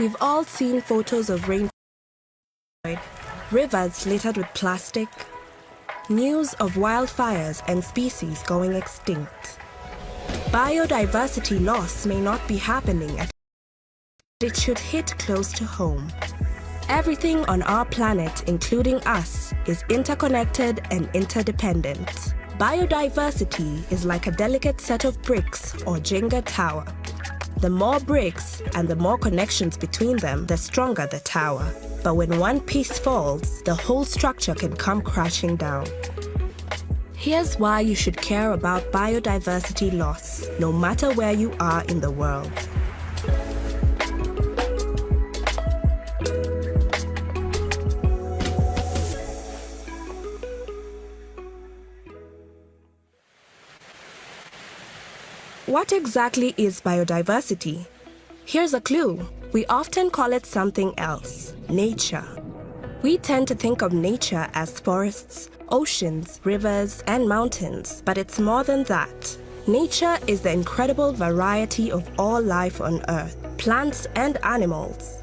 We've all seen photos of rain, rivers littered with plastic, news of wildfires and species going extinct. Biodiversity loss may not be happening at it should hit close to home. Everything on our planet, including us, is interconnected and interdependent. Biodiversity is like a delicate set of bricks or Jenga tower. The more bricks and the more connections between them, the stronger the tower. But when one piece falls, the whole structure can come crashing down. Here's why you should care about biodiversity loss, no matter where you are in the world. What exactly is biodiversity? Here's a clue. We often call it something else, nature. We tend to think of nature as forests, oceans, rivers, and mountains, but it's more than that. Nature is the incredible variety of all life on Earth, plants and animals.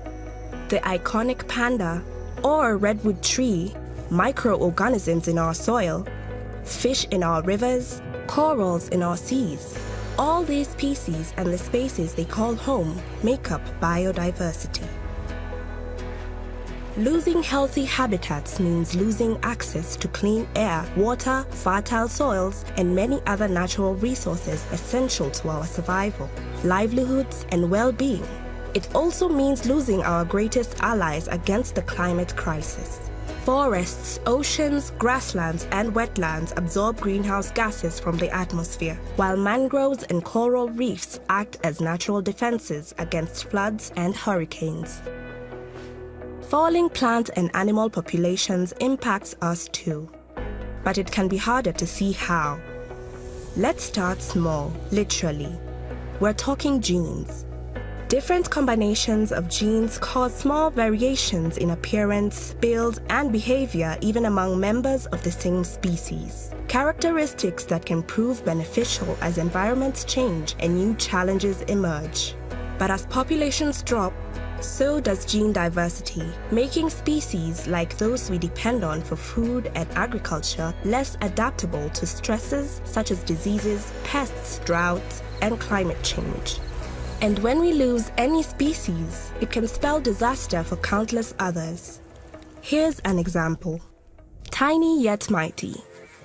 The iconic panda or redwood tree, microorganisms in our soil, fish in our rivers, corals in our seas. All these species and the spaces they call home make up biodiversity. Losing healthy habitats means losing access to clean air, water, fertile soils, and many other natural resources essential to our survival, livelihoods, and well-being. It also means losing our greatest allies against the climate crisis. Forests, oceans, grasslands, and wetlands absorb greenhouse gases from the atmosphere, while mangroves and coral reefs act as natural defenses against floods and hurricanes. Falling plant and animal populations impacts us too, but it can be harder to see how. Let's start small, literally. We're talking genes. Different combinations of genes cause small variations in appearance, build, and behavior even among members of the same species. Characteristics that can prove beneficial as environments change and new challenges emerge. But as populations drop, so does gene diversity, making species like those we depend on for food and agriculture less adaptable to stresses such as diseases, pests, droughts, and climate change. And when we lose any species, it can spell disaster for countless others. Here's an example. Tiny yet mighty.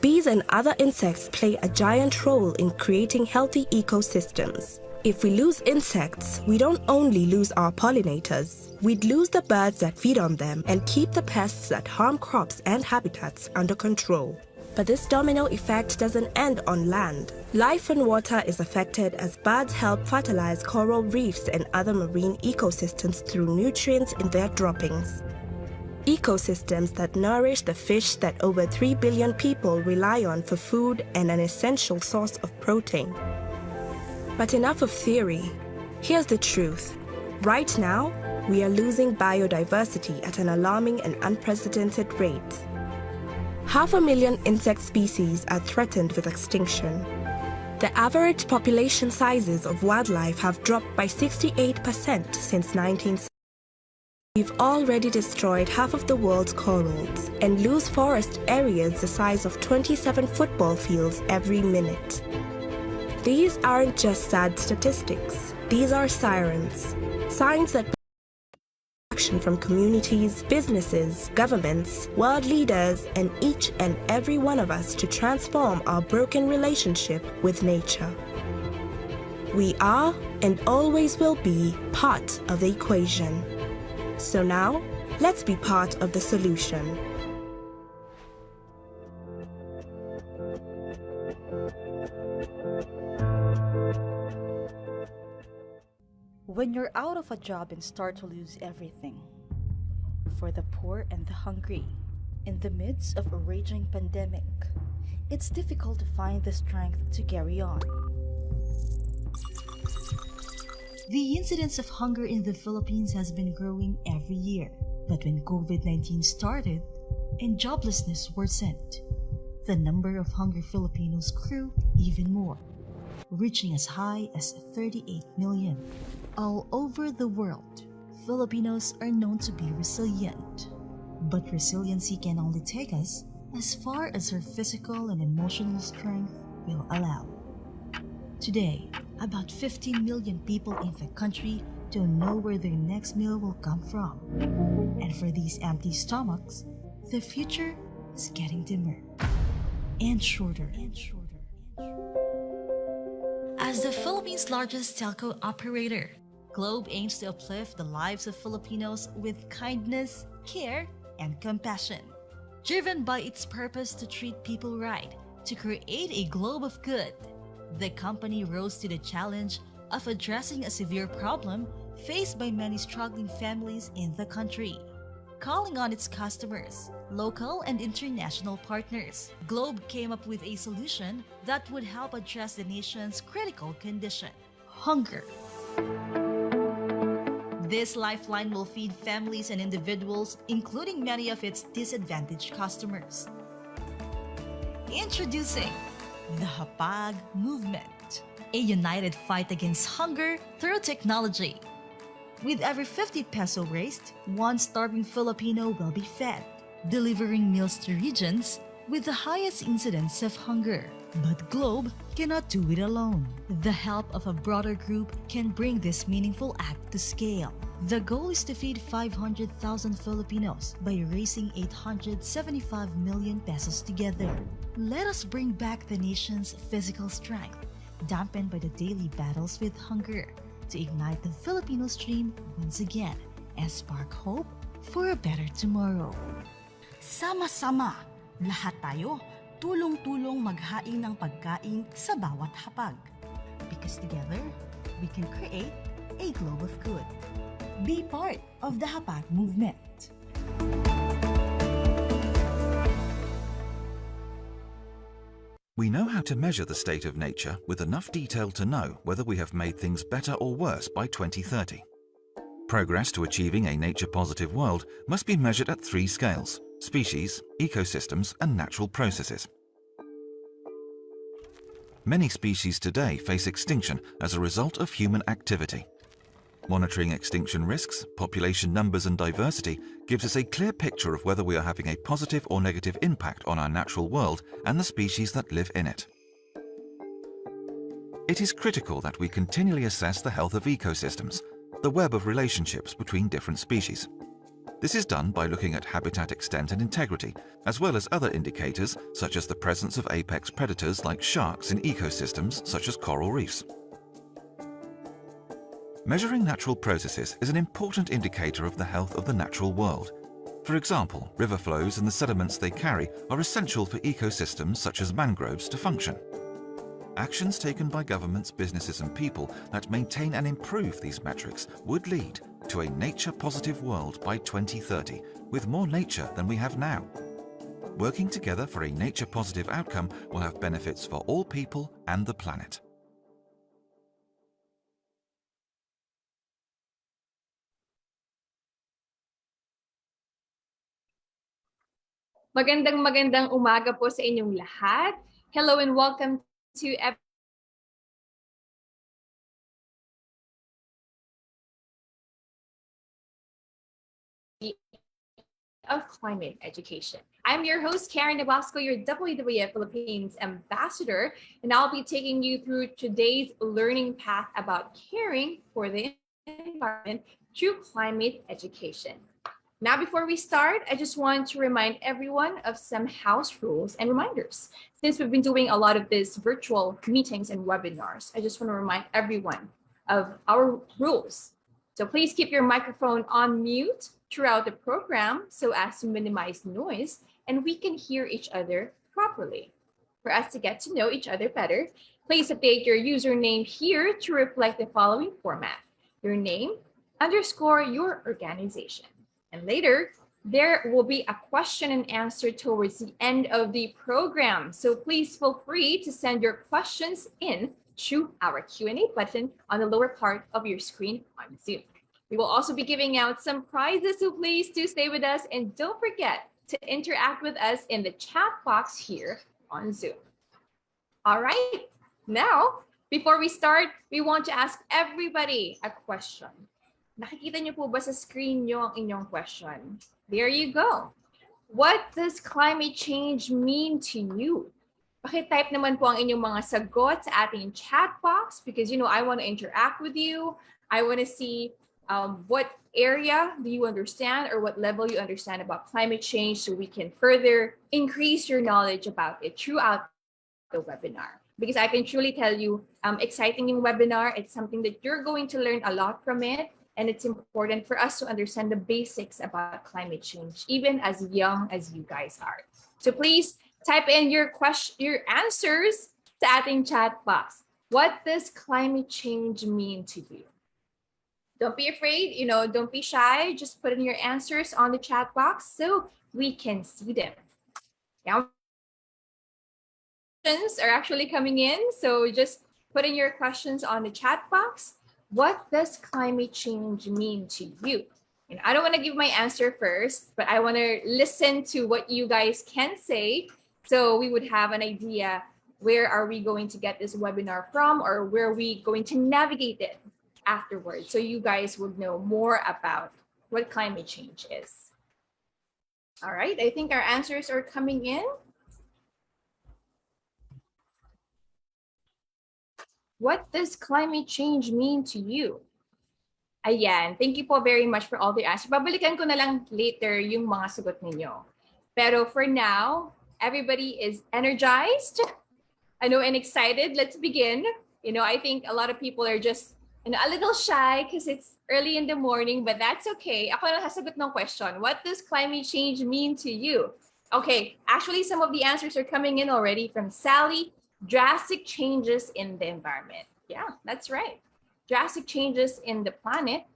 Bees and other insects play a giant role in creating healthy ecosystems. If we lose insects, we don't only lose our pollinators, we'd lose the birds that feed on them and keep the pests that harm crops and habitats under control. But this domino effect doesn't end on land. Life in water is affected as birds help fertilize coral reefs and other marine ecosystems through nutrients in their droppings. Ecosystems that nourish the fish that over 3 billion people rely on for food and an essential source of protein. But enough of theory. Here's the truth. Right now, we are losing biodiversity at an alarming and unprecedented rate. 500,000 insect species are threatened with extinction. The average population sizes of wildlife have dropped by 68% since 1970. We've already destroyed half of the world's corals and lose forest areas the size of 27 football fields every minute. These aren't just sad statistics. These are sirens. Signs that action from communities, businesses, governments, world leaders, and each and every one of us to transform our broken relationship with nature. We are and always will be part of the equation. So now, let's be part of the solution. When you're out of a job and start to lose everything, for the poor and the hungry, in the midst of a raging pandemic, it's difficult to find the strength to carry on. The incidence of hunger in the Philippines has been growing every year. But when COVID-19 started and joblessness worsened, the number of hungry Filipinos grew even more, reaching as high as 38 million. All over the world, Filipinos are known to be resilient. But resiliency can only take us as far as our physical and emotional strength will allow. Today, about 15 million people in the country don't know where their next meal will come from. And for these empty stomachs, the future is getting dimmer and shorter. As the Philippines' largest telco operator, Globe aims to uplift the lives of Filipinos with kindness, care, and compassion. Driven by its purpose to treat people right, to create a globe of good, the company rose to the challenge of addressing a severe problem faced by many struggling families in the country. Calling on its customers, local and international partners, Globe came up with a solution that would help address the nation's critical condition: hunger. This lifeline will feed families and individuals, including many of its disadvantaged customers. Introducing the Hapag Movement, a united fight against hunger through technology. With every 50 peso raised, one starving Filipino will be fed, delivering meals to regions with the highest incidence of hunger. But Globe cannot do it alone. The help of a broader group can bring this meaningful act to scale. The goal is to feed 500,000 Filipinos by raising 875 million pesos together. Let us bring back the nation's physical strength, dampened by the daily battles with hunger, to ignite the Filipino stream once again and spark hope for a better tomorrow. Sama-sama, lahat tayo, tulong-tulong maghain ng pagkain sa bawat hapag. Because together, we can create a globe of good. Be part of the Hapag movement. We know how to measure the state of nature with enough detail to know whether we have made things better or worse by 2030. Progress to achieving a nature-positive world must be measured at 3 scales: species, ecosystems, and natural processes. Many species today face extinction as a result of human activity. Monitoring extinction risks, population numbers, and diversity gives us a clear picture of whether we are having a positive or negative impact on our natural world and the species that live in it. It is critical that we continually assess the health of ecosystems, the web of relationships between different species. This is done by looking at habitat extent and integrity, as well as other indicators such as the presence of apex predators like sharks in ecosystems such as coral reefs. Measuring natural processes is an important indicator of the health of the natural world. For example, river flows and the sediments they carry are essential for ecosystems such as mangroves to function. Actions taken by governments, businesses, and people that maintain and improve these metrics would lead to a nature-positive world by 2030, with more nature than we have now. Working together for a nature-positive outcome will have benefits for all people and the planet. Magandang umaga po sa inyong lahat. Hello and welcome to of Climate Education. I'm your host, Karen Nabasco, your WWF Philippines Ambassador, and I'll be taking you through today's learning path about caring for the environment through climate education. Now, before we start, I just want to remind everyone of some house rules and reminders. Since we've been doing a lot of these virtual meetings and webinars, I just want to remind everyone of our rules. So please keep your microphone on mute throughout the program so as to minimize noise and we can hear each other properly. For us to get to know each other better, please update your username here to reflect the following format: your name, underscore your organization. And later, there will be a question and answer towards the end of the program. So please feel free to send your questions in through our Q&A button on the lower part of your screen on Zoom. We will also be giving out some prizes, so please do stay with us and don't forget to interact with us in the chat box here on Zoom. All right, now, before we start, we want to ask everybody a question. Nakikita niyo po ba sa screen niyo ang inyong question? There you go. What does climate change mean to you? Paki-type naman po ang inyong mga sagot sa ating chat box because, I want to interact with you. I want to see what area do you understand or what level you understand about climate change so we can further increase your knowledge about it throughout the webinar. Because I can truly tell you, exciting yung webinar. It's something that you're going to learn a lot from it. And it's important for us to understand the basics about climate change, even as young as you guys are. So please type in your answers sa ating chat box. What does climate change mean to you? Don't be afraid, don't be shy. Just put in your answers on the chat box so we can see them. Now, questions are actually coming in. So just put in your questions on the chat box. What does climate change mean to you? I don't want to give my answer first, but I want to listen to what you guys can say so we would have an idea where are we going to get this webinar from or where are we going to navigate it afterwards so you guys would know more about what climate change is. All right, I think our answers are coming in. What does climate change mean to you? Ayan, thank you po very much for all the answers. Babalikan ko na lang later yung mga sagot ninyo. Pero for now, everybody is energized, and excited. Let's begin. I think a lot of people are just a little shy because it's early in the morning, but that's okay. Ako na sasagot ng question. What does climate change mean to you? Okay, actually some of the answers are coming in already from Sally. Drastic changes in the environment. Yeah, that's right. Drastic changes in the planet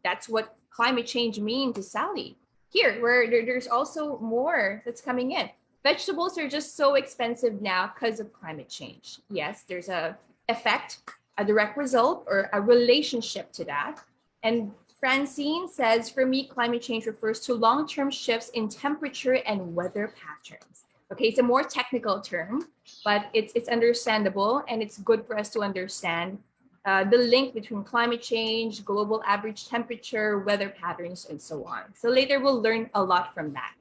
that's what climate change means to Sally. Here, where there's also more that's coming in. Vegetables are just so expensive now because of climate change. Yes, there's a effect, a direct result, or a relationship to that. And Francine says, for me, climate change refers to long-term shifts in temperature and weather patterns. Okay, it's a more technical term, but it's understandable, and it's good for us to understand the link between climate change, global average temperature, weather patterns, and so on. So later we'll learn a lot from that.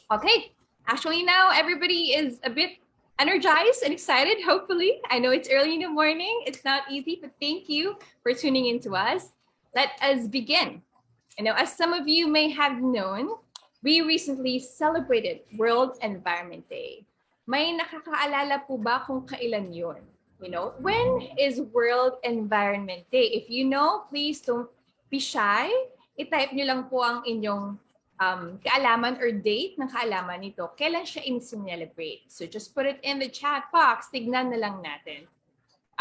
Okay, actually now everybody is a bit energized and excited, hopefully. I know it's early in the morning. It's not easy, but thank you for tuning in to us. Let us begin. As some of you may have known, we recently celebrated World Environment Day. May nakakaalala po ba kung kailan yun? When is World Environment Day? If you know, please don't be shy. I-type nyo lang po ang inyong kaalaman or date ng kaalaman nito. Kailan siya in-celebrate? So just put it in the chat box. Tignan na lang natin.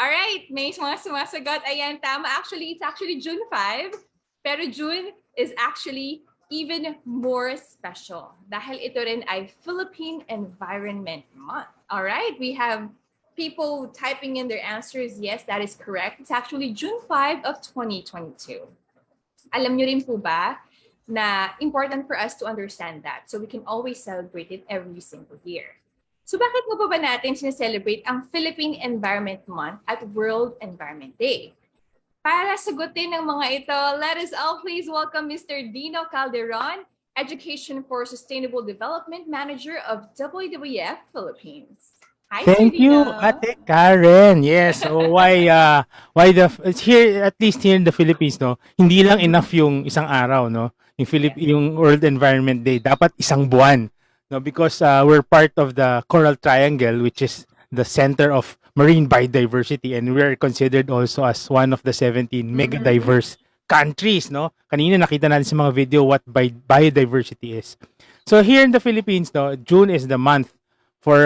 Alright, may mga sumasagot. Ayan, tama. Actually, it's actually June 5. Pero June is actually even more special dahil ito rin ay Philippine Environment Month. All right, we have people typing in their answers. Yes, that is correct. It's actually June 5 of 2022. Alam nyo rin po ba na important for us to understand that so we can always celebrate it every single year. So bakit mo ba natin sineselebrate ang Philippine Environment Month at World Environment Day? Para sagutin ng mga ito, let us all please welcome Mr. Dino Calderon, Education for Sustainable Development Manager of WWF Philippines. Hi, Thank Sir you, Dino. Ate Karen. Yes, so why it's here, at least here in the Philippines, no? Hindi lang enough yung isang araw, no? Yung World Environment Day, dapat isang buwan, no? Because we're part of the Coral Triangle, which is the center of marine biodiversity, and we're considered also as one of the 17 mega diverse countries, no? Kanina nakita natin sa mga video what biodiversity is. So here in the Philippines, no, June is the month for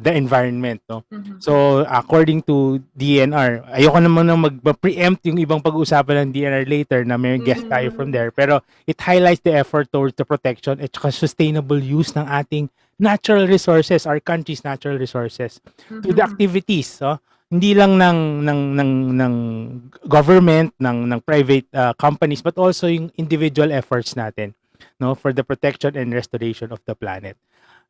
the environment, no? So according to DNR, ayoko naman na mag-preempt yung ibang pag-uusapan ng DNR later na may guest tayo from there, pero it highlights the effort towards the protection at sustainable use ng ating natural resources, our country's natural resources, to the activities, hindi lang ng government, ng private companies, but also yung individual efforts natin, no, for the protection and restoration of the planet.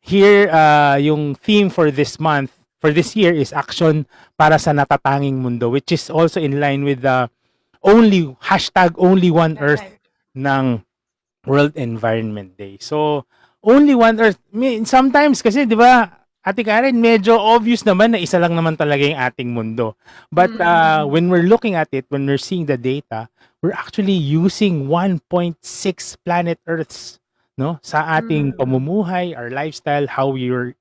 Here, yung theme for this month, for this year, is action para sa natatanging mundo, which is also in line with the only one Earth Right. ng World Environment Day. So, only one Earth. Sometimes kasi, di ba, Ate Karen, medyo obvious naman na isa lang naman talaga yung ating mundo. But when we're looking at it, when we're seeing the data, we're actually using 1.6 planet Earths, no, sa ating pamumuhay, our lifestyle, how we're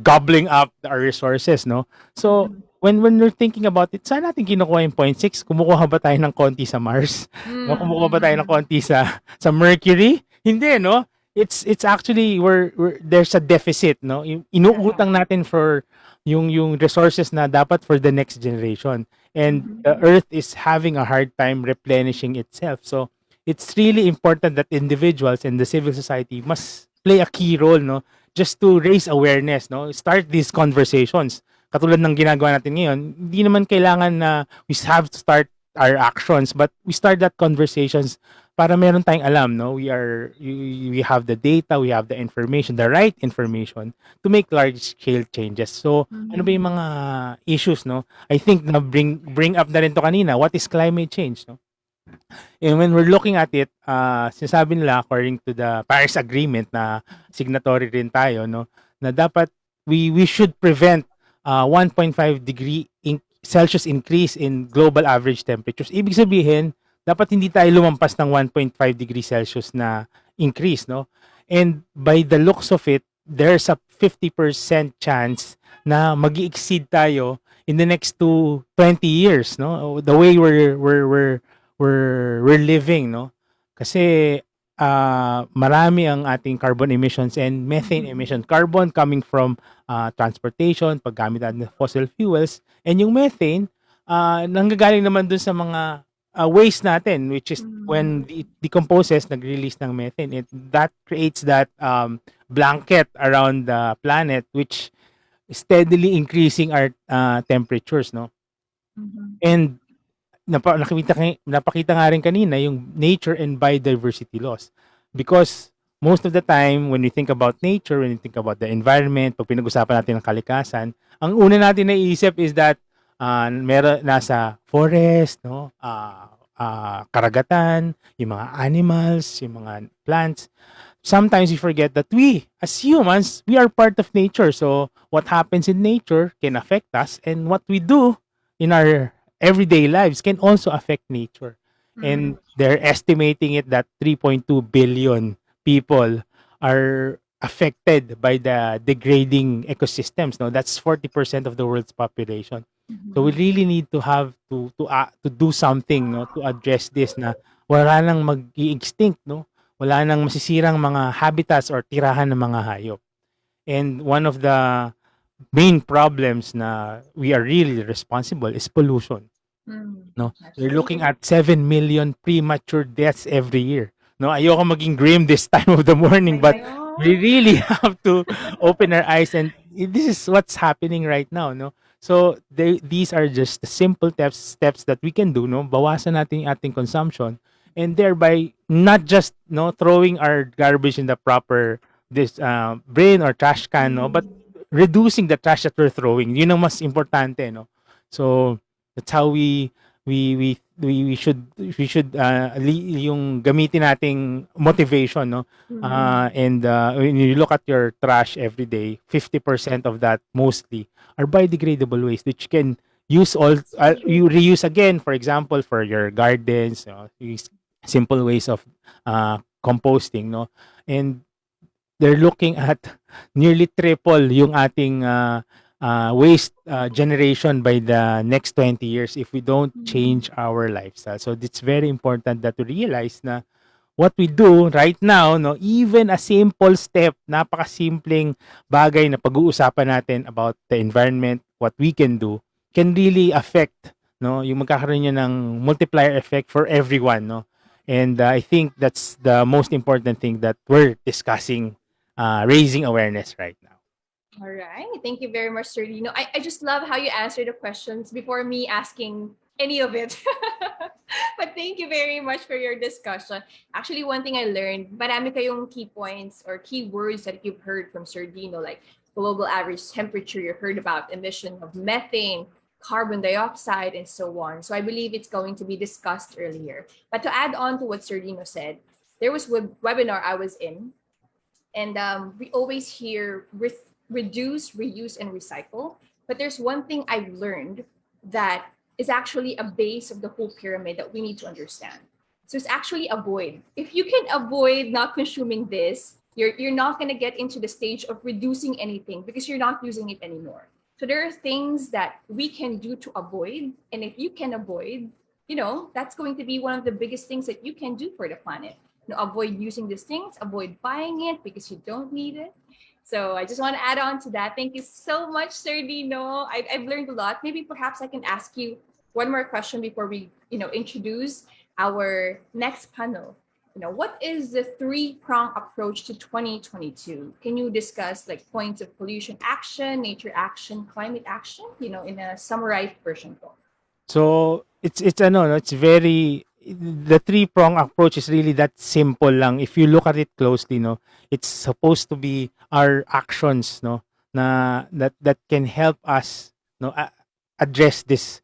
gobbling up our resources, no. So when we're thinking about it, saan natin kinukuha yung 0.6? Kumukuha ba tayo ng konti sa Mars? No, kumukuha ba tayo ng konti sa Mercury? Hindi, no. It's actually we're there's a deficit, no. Inuutang natin for yung resources na dapat for the next generation, and the Earth is having a hard time replenishing itself. So it's really important that individuals and the civil society must play a key role, no, just to raise awareness, no, start these conversations. Katulad ng ginagawa natin ngayon, hindi naman kailangan na we have to start our actions, but we start that conversations para meron tayong alam, no, we have the data, we have the information, the right information to make large scale changes. So ano ba yung mga issues, no? I think na bring up na rin to kanina, what is climate change, no? And when we're looking at it, sinasabi nila according to the Paris Agreement na signatory rin tayo, no, na dapat we should prevent 1.5 degree Celsius increase in global average temperatures. Ibig sabihin, dapat hindi tayo lumampas ng 1.5 degree Celsius na increase, no? And by the looks of it, there's a 50% chance na mag-exceed tayo in the next 20 years, no? The way we're living, no? Kasi marami ang ating carbon emissions and methane emissions. Carbon coming from transportation, paggamit natin ng fossil fuels, and yung methane nanggagaling naman dun sa mga waste natin, which is when it decomposes, nag-release ng methane. That creates that blanket around the planet, which steadily increasing our temperatures, no? And napakita nga rin kanina yung nature and biodiversity loss. Because most of the time, when we think about nature, when we think about the environment, pag pinag-usapan natin ng kalikasan, ang una natin naisip is that meron nasa forest, no, karagatan, yung mga animals, yung mga plants. Sometimes we forget that we, as humans, we are part of nature. So what happens in nature can affect us, and what we do in our everyday lives can also affect nature. And they're estimating it that 3.2 billion people are affected by the degrading ecosystems. No, that's 40% of the world's population. So we really need to have to do something, no, to address this, na wala nang mag-i-extinct, no, wala nang masisirang mga habitats or tirahan ng mga hayop. And one of the main problems na we are really responsible is pollution. No, we're looking at 7 million premature deaths every year. No, ayoko maging grim this time of the morning, but we really have to open our eyes, and this is what's happening right now, no. So these are just the simple steps that we can do, no. Bawasan natin yung ating consumption, and thereby not just, no, throwing our garbage in the proper bin or trash can, no, but reducing the trash that we're throwing. Yun ang mas importante, no. So that's how we should yung gamitin nating motivation, no. And when you look at your trash every day, 50% of that mostly are biodegradable waste, which can use you reuse again. For example, for your gardens, use simple ways of composting, no. And they're looking at nearly triple yung ating waste generation by the next 20 years if we don't change our lifestyle. So it's very important that we realize na what we do right now, no, even a simple step, napakasimpleng bagay na pag-uusapan natin about the environment, what we can do, can really affect, no, yung magkakaroon niya ng multiplier effect for everyone, no. And I think that's the most important thing that we're discussing, raising awareness right now. All right. Thank you very much, Sir Dino. I just love how you answer the questions before me asking any of it. But thank you very much for your discussion. Actually, one thing I learned, marami kayong key points or key words that you've heard from Sir Dino, like global average temperature, you heard about emission of methane, carbon dioxide, and so on. So I believe it's going to be discussed earlier. But to add on to what Sir Dino said, there was a webinar I was in, and we always hear reduce, reuse, and recycle. But there's one thing I've learned that is actually a base of the whole pyramid that we need to understand. So it's actually avoid. If you can avoid not consuming this, you're not going to get into the stage of reducing anything because you're not using it anymore. So there are things that we can do to avoid. And if you can avoid, that's going to be one of the biggest things that you can do for the planet. Avoid using these things, avoid buying it because you don't need it. So I just want to add on to that. Thank you so much, Sir Dino. I've learned a lot. Maybe perhaps I can ask you one more question before we, introduce our next panel. What is the three-prong approach to 2022? Can you discuss like points of pollution action, nature action, climate action, in a summarized version? So it's very, the three-prong approach is really that simple lang. If you look at it closely, it's supposed to be our actions, that can help us, address this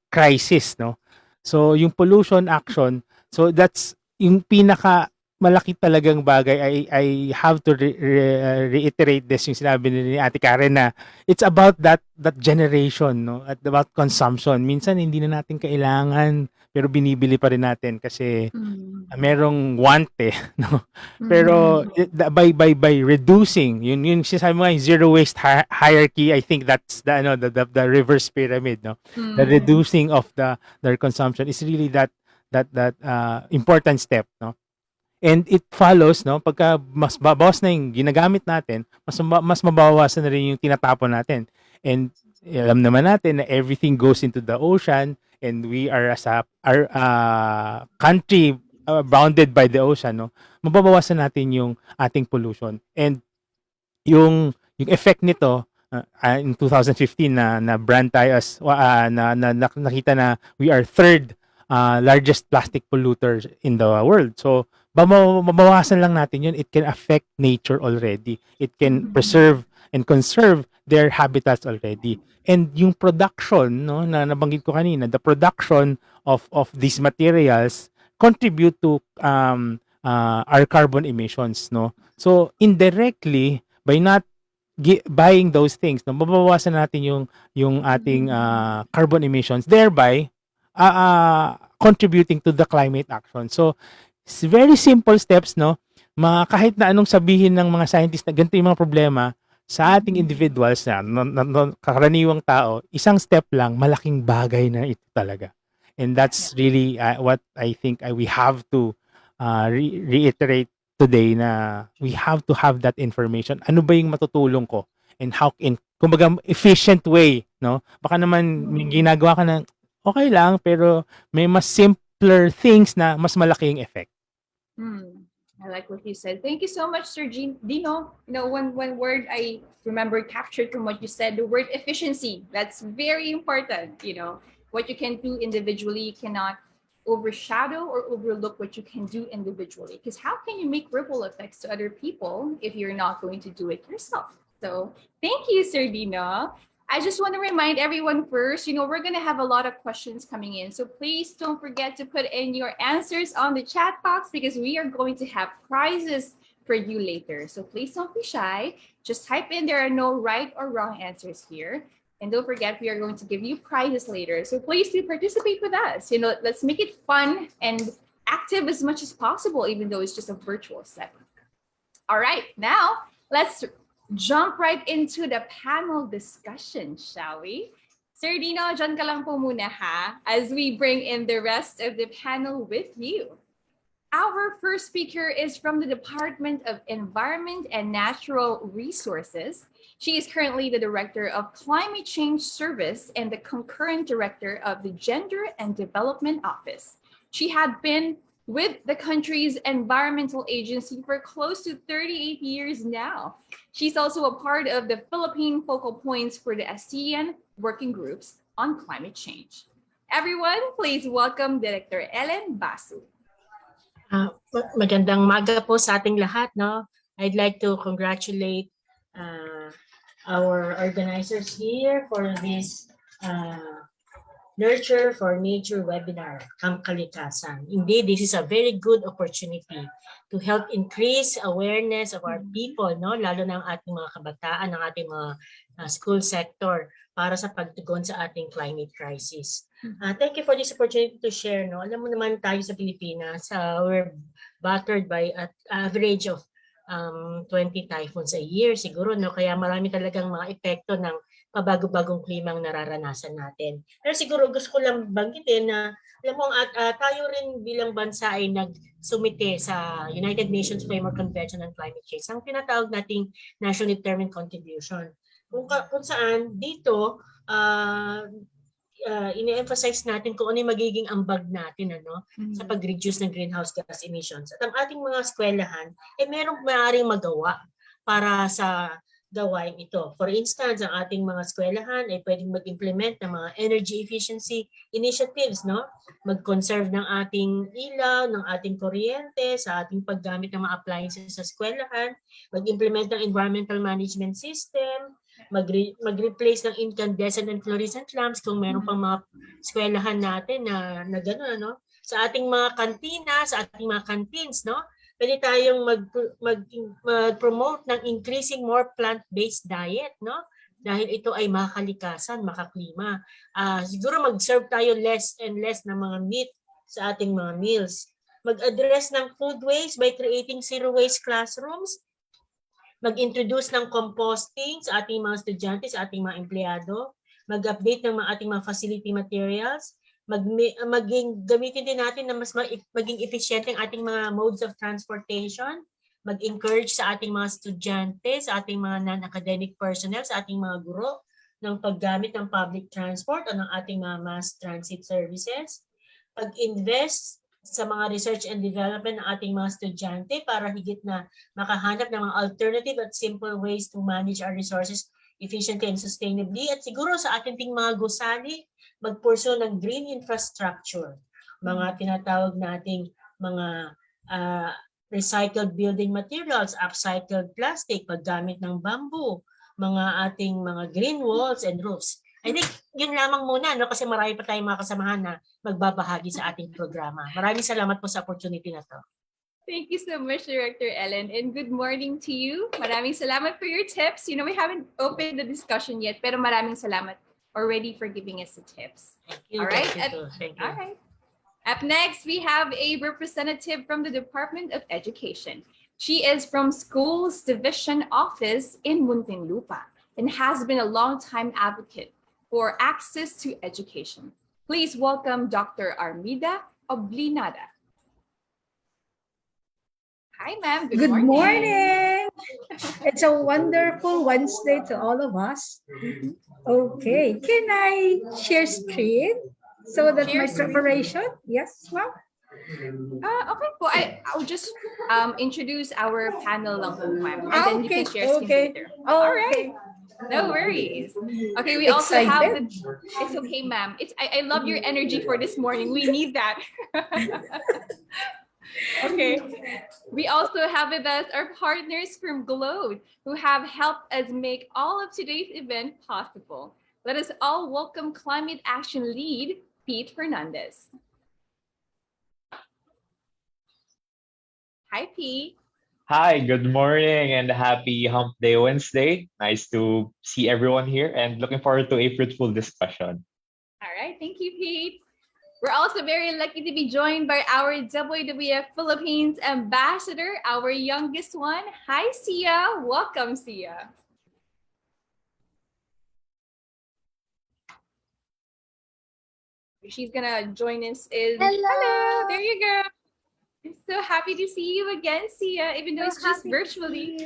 crisis, So yung pollution action, so that's yung pinaka malaki talagang bagay. I have to reiterate this, yung sinabi ni Ate Karen, na it's about that generation, about consumption. Minsan hindi na natin kailangan pero binibili pa rin natin kasi merong want no. Pero by reducing, yun sinasabi mo nga, yung zero waste hierarchy, I think that's the reverse pyramid, The reducing of their consumption is really that important step, And it follows, pagka mas babawas na yung ginagamit natin, mas mabawasan na rin yung tinatapon natin. And alam naman natin na everything goes into the ocean, and we are as our country bounded by the ocean, mababawasan natin yung ating pollution. And yung effect nito, in 2015 na brand tayo as nakita na we are third largest plastic polluter in the world. So mabawasan lang natin yun. It can affect nature already. It can preserve and conserve their habitats already. And yung production, na nabanggit ko kanina, the production of these materials contribute to our carbon emissions, So indirectly, by not buying those things, mababawasan natin yung ating carbon emissions, thereby contributing to the climate action. So it's very simple steps, kahit na anong sabihin ng mga scientists na ganito yung mga problema sa ating individuals na karaniwang tao, isang step lang, malaking bagay na ito talaga. And that's really what I think we have to reiterate today, na we have to have that information. Ano ba yung matutulong ko? And how kumbaga efficient way, Baka naman may ginagawa ka na okay lang, pero may mas simpler things na mas malaki yung effect. I like what you said. Thank you so much, Sir Dino. One word I remember captured from what you said, the word efficiency. That's very important. What you can do individually cannot overshadow or overlook what you can do individually. Because how can you make ripple effects to other people if you're not going to do it yourself? So thank you, Sir Dino. I just want to remind everyone first, we're going to have a lot of questions coming in. So please don't forget to put in your answers on the chat box because we are going to have prizes for you later. So please don't be shy. Just type in, there are no right or wrong answers here. And don't forget, we are going to give you prizes later. So please do participate with us. Let's make it fun and active as much as possible, even though it's just a virtual setting. All right, now let's jump right into the panel discussion, shall we? Sir Dino, dyan ka lang po muna ha, as we bring in the rest of the panel with you. Our first speaker is from the Department of Environment and Natural Resources. She is currently the Director of Climate Change Service and the concurrent Director of the Gender and Development Office. She had been with the country's environmental agency for close to 38 years now. She's also a part of the Philippine focal points for the ASEAN working groups on climate change. Everyone, please welcome Director Ellen Basu. Magandang maga po sa ating lahat, I'd like to congratulate our organizers here for this Nurture for Nature webinar, Camp Kalikasan. Indeed, this is a very good opportunity to help increase awareness of our people, no? Lalo na ang ating mga kabataan, ang ating mga school sector para sa pagtugon sa ating climate crisis. Thank you for this opportunity to share. No? Alam mo naman tayo sa Pilipinas, we're battered by an average of 20 typhoons a year siguro. No? Kaya marami talagang mga epekto ng pabago-bagong klimang nararanasan natin. Pero siguro gusto ko lang banggitin na alam mo, tayo rin bilang bansa ay nagsumite sa United Nations Framework Convention on Climate Change, ang tinatawag nating National Determined Contribution. Kung saan dito, ine-emphasize natin kung ano yung magiging ambag natin sa pag-reduce ng greenhouse gas emissions. At ang ating mga eskwelahan, merong maaaring magawa para sa gawain ito. For instance, ang ating mga eskwelahan ay pwedeng mag-implement ng mga energy efficiency initiatives, no? Mag-conserve ng ating ilaw, ng ating kuryente, sa ating paggamit ng mga appliances sa eskwelahan, mag-implement ng environmental management system, mag-replace ng incandescent and fluorescent lamps kung meron pang mga eskwelahan natin na gano'n, no? Sa ating mga kantina, sa ating mga canteens, no? Pwede tayong mag-promote ng increasing more plant-based diet, no? Dahil ito ay makakalikasan, makaklima. Siguro mag-serve tayo less and less ng mga meat sa ating mga meals. Mag-address ng food waste by creating zero waste classrooms. Mag-introduce ng composting sa ating mga estudyante, sa ating mga empleyado. Mag-update ng ating mga facility materials. Gamitin din natin na mas maging efficiente ang ating mga modes of transportation, mag-encourage sa ating mga estudyante, sa ating mga non-academic personnel, sa ating mga guro ng paggamit ng public transport o ng ating mga mass transit services, pag-invest sa mga research and development ng ating mga estudyante para higit na makahanap ng mga alternative at simple ways to manage our resources efficiently and sustainably. At siguro sa ating mga gusali, mag-pursue ng green infrastructure, mga tinatawag nating mga recycled building materials, upcycled plastic, paggamit ng bamboo, mga ating mga green walls and roofs. I think yun lamang muna, no? Kasi marami pa tayong mga kasamahan na magbabahagi sa ating programa. Maraming salamat po sa opportunity na to. Thank you so much, Director Ellen, and good morning to you. Maraming salamat for your tips. You know, we haven't opened the discussion yet, pero maraming salamat already for giving us the tips. Thank you. All right. Thank you. All right. Up next, we have a representative from the Department of Education. She is from Schools Division Office in Muntinlupa and has been a long-time advocate for access to education. Please welcome Dr. Armida Oblinada. Hi, ma'am. Good morning. It's a wonderful Wednesday to all of us. Okay, can I share screen so that my preparation? Yes, ma'am. Okay po. I'll just introduce our panel lang po, ma'am. And then you can share screen later. Oh, All right. No worries. Okay, we also have the, it's okay, ma'am. I love your energy for this morning. We need that. Okay. We also have with us our partners from Globe who have helped us make all of today's event possible. Let us all welcome Climate Action Lead, Pete Fernandez. Hi, Pete. Hi, good morning and happy Hump Day Wednesday. Nice to see everyone here and looking forward to a fruitful discussion. All right, thank you, Pete. We're also very lucky to be joined by our WWF Philippines ambassador, our youngest one. Hi, Sia. Welcome, Sia. She's gonna join us Hello. There you go. I'm so happy to see you again, Sia, even though it's just virtually.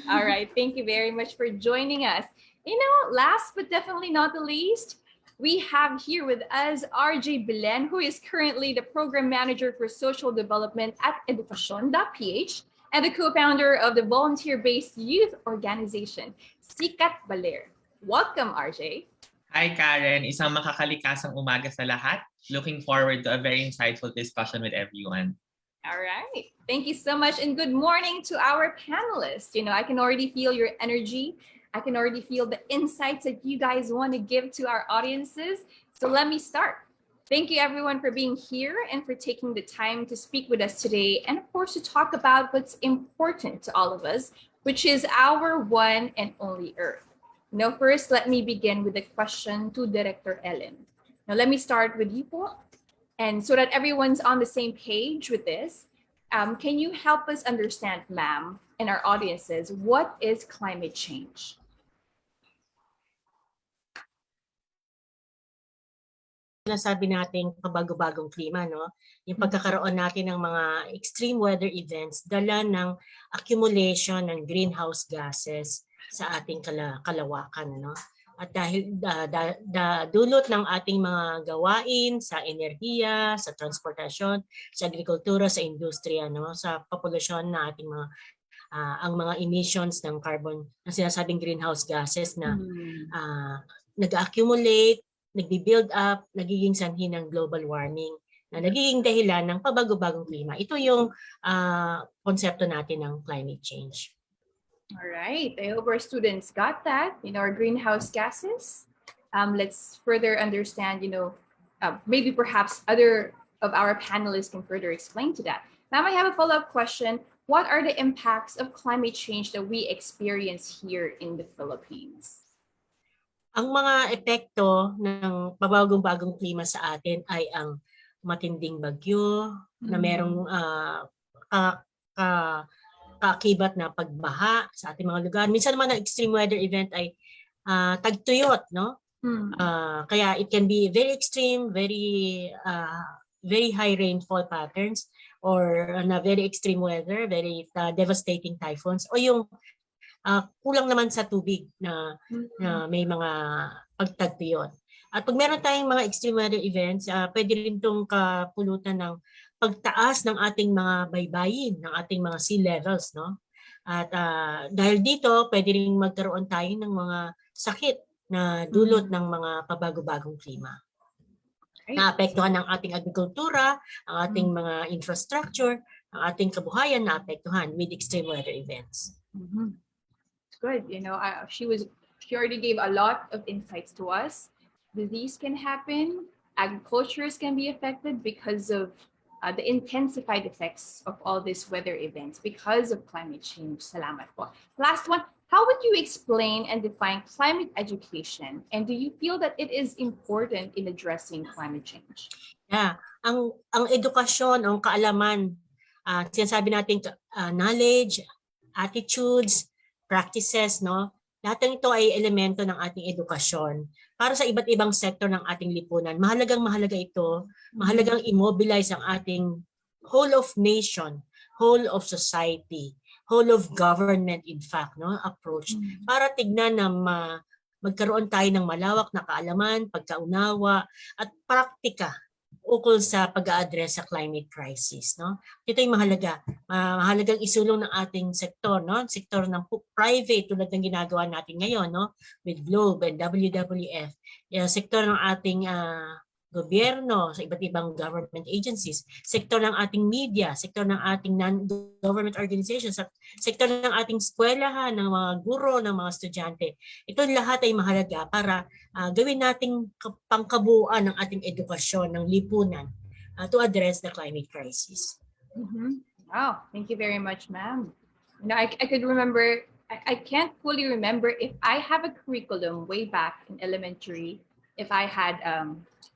All right, thank you very much for joining us. You know, last but definitely not the least, we have here with us RJ Belen, who is currently the Program Manager for Social Development at Educacion.ph and the co-founder of the volunteer-based youth organization, Sikat Baler. Welcome, RJ. Hi, Karen. Isang makakalikasang umaga sa lahat. Looking forward to a very insightful discussion with everyone. All right. Thank you so much. And good morning to our panelists. I can already feel your energy. I can already feel the insights that you guys want to give to our audiences. So let me start. Thank you everyone for being here and for taking the time to speak with us today. And of course, to talk about what's important to all of us, which is our one and only Earth. First, let me begin with a question to Director Ellen. Now, let me start with you po. And so that everyone's on the same page with this, can you help us understand, ma'am, and our audiences, what is climate change? Nasabi nating pabago-bagong klima, no? Yung pagkakaroon natin ng mga extreme weather events, dala ng accumulation ng greenhouse gases sa ating kalawakan, no? At dahil dulot ng ating mga gawain sa enerhiya, sa transportasyon, sa agrikultura, sa industriya, no? Sa populasyon na ating mga ang mga emissions ng carbon, na sinasabing greenhouse gases na nag-accumulate, nagbi-build up, nagiging sanhi ng global warming na nagiging dahilan ng pabago-bagong klima. Ito yung konsepto natin ng climate change. All right. I hope our students got that. Our greenhouse gases. Let's further understand, maybe perhaps other of our panelists can further explain to that. Now I have a follow-up question. What are the impacts of climate change that we experience here in the Philippines? Ang mga epekto ng pabagong-bagong klima sa atin ay ang matinding bagyo na merong kaakibat na pagbaha sa ating mga lugar. Minsan naman ang extreme weather event ay tagtuyot, no? Kaya it can be very extreme, very high rainfall patterns, or na very extreme weather, very devastating typhoons, o yung kulang naman sa tubig na may mga pagtagtuyot. At pag meron tayong mga extreme weather events, pwede rin itong kapulutan ng pagtaas ng ating mga baybayin, ng ating mga sea levels, no? At dahil dito, pwede rin magkaroon tayo ng mga sakit na dulot ng mga pabago-bagong klima. Naapektuhan ng ating agrikultura, ang ating mga infrastructure, ang ating kabuhayan naapektuhan with extreme weather events. Good. She already gave a lot of insights to us. Disease can happen. Agricultures can be affected because of the intensified effects of all these weather events because of climate change. Salamat po. Last one. How would you explain and define climate education? And do you feel that it is important in addressing climate change? Yeah. Ang edukasyon, ang kaalaman, sinasabi natin knowledge, attitudes, practices, no? Lahat ng ito ay elemento ng ating edukasyon para sa iba't ibang sektor ng ating lipunan. Mahalagang-mahalaga ito. Mahalagang immobilize ang ating whole of nation, whole of society, whole of government, in fact, no, approach para tignan na magkaroon tayo ng malawak na kaalaman, pagkaunawa at praktika ukol sa pag-a-address sa climate crisis, no? Ito ay mahalaga. Mahalagang isulong ng ating sektor, no? Sektor ng private tulad ng ginagawa natin ngayon, no? With Globe and WWF. Sektor ng ating gobyerno, sa iba't ibang government agencies, sektor ng ating media, sektor ng ating non-government organizations, sektor ng ating eskwelahan, ng mga guro, ng mga estudyante. Ito lahat ay mahalaga para gawin nating pangkabuuan ng ating edukasyon, ng lipunan to address the climate crisis. Wow, thank you very much, ma'am. I could remember, I can't fully remember if I have a curriculum way back in elementary, if I had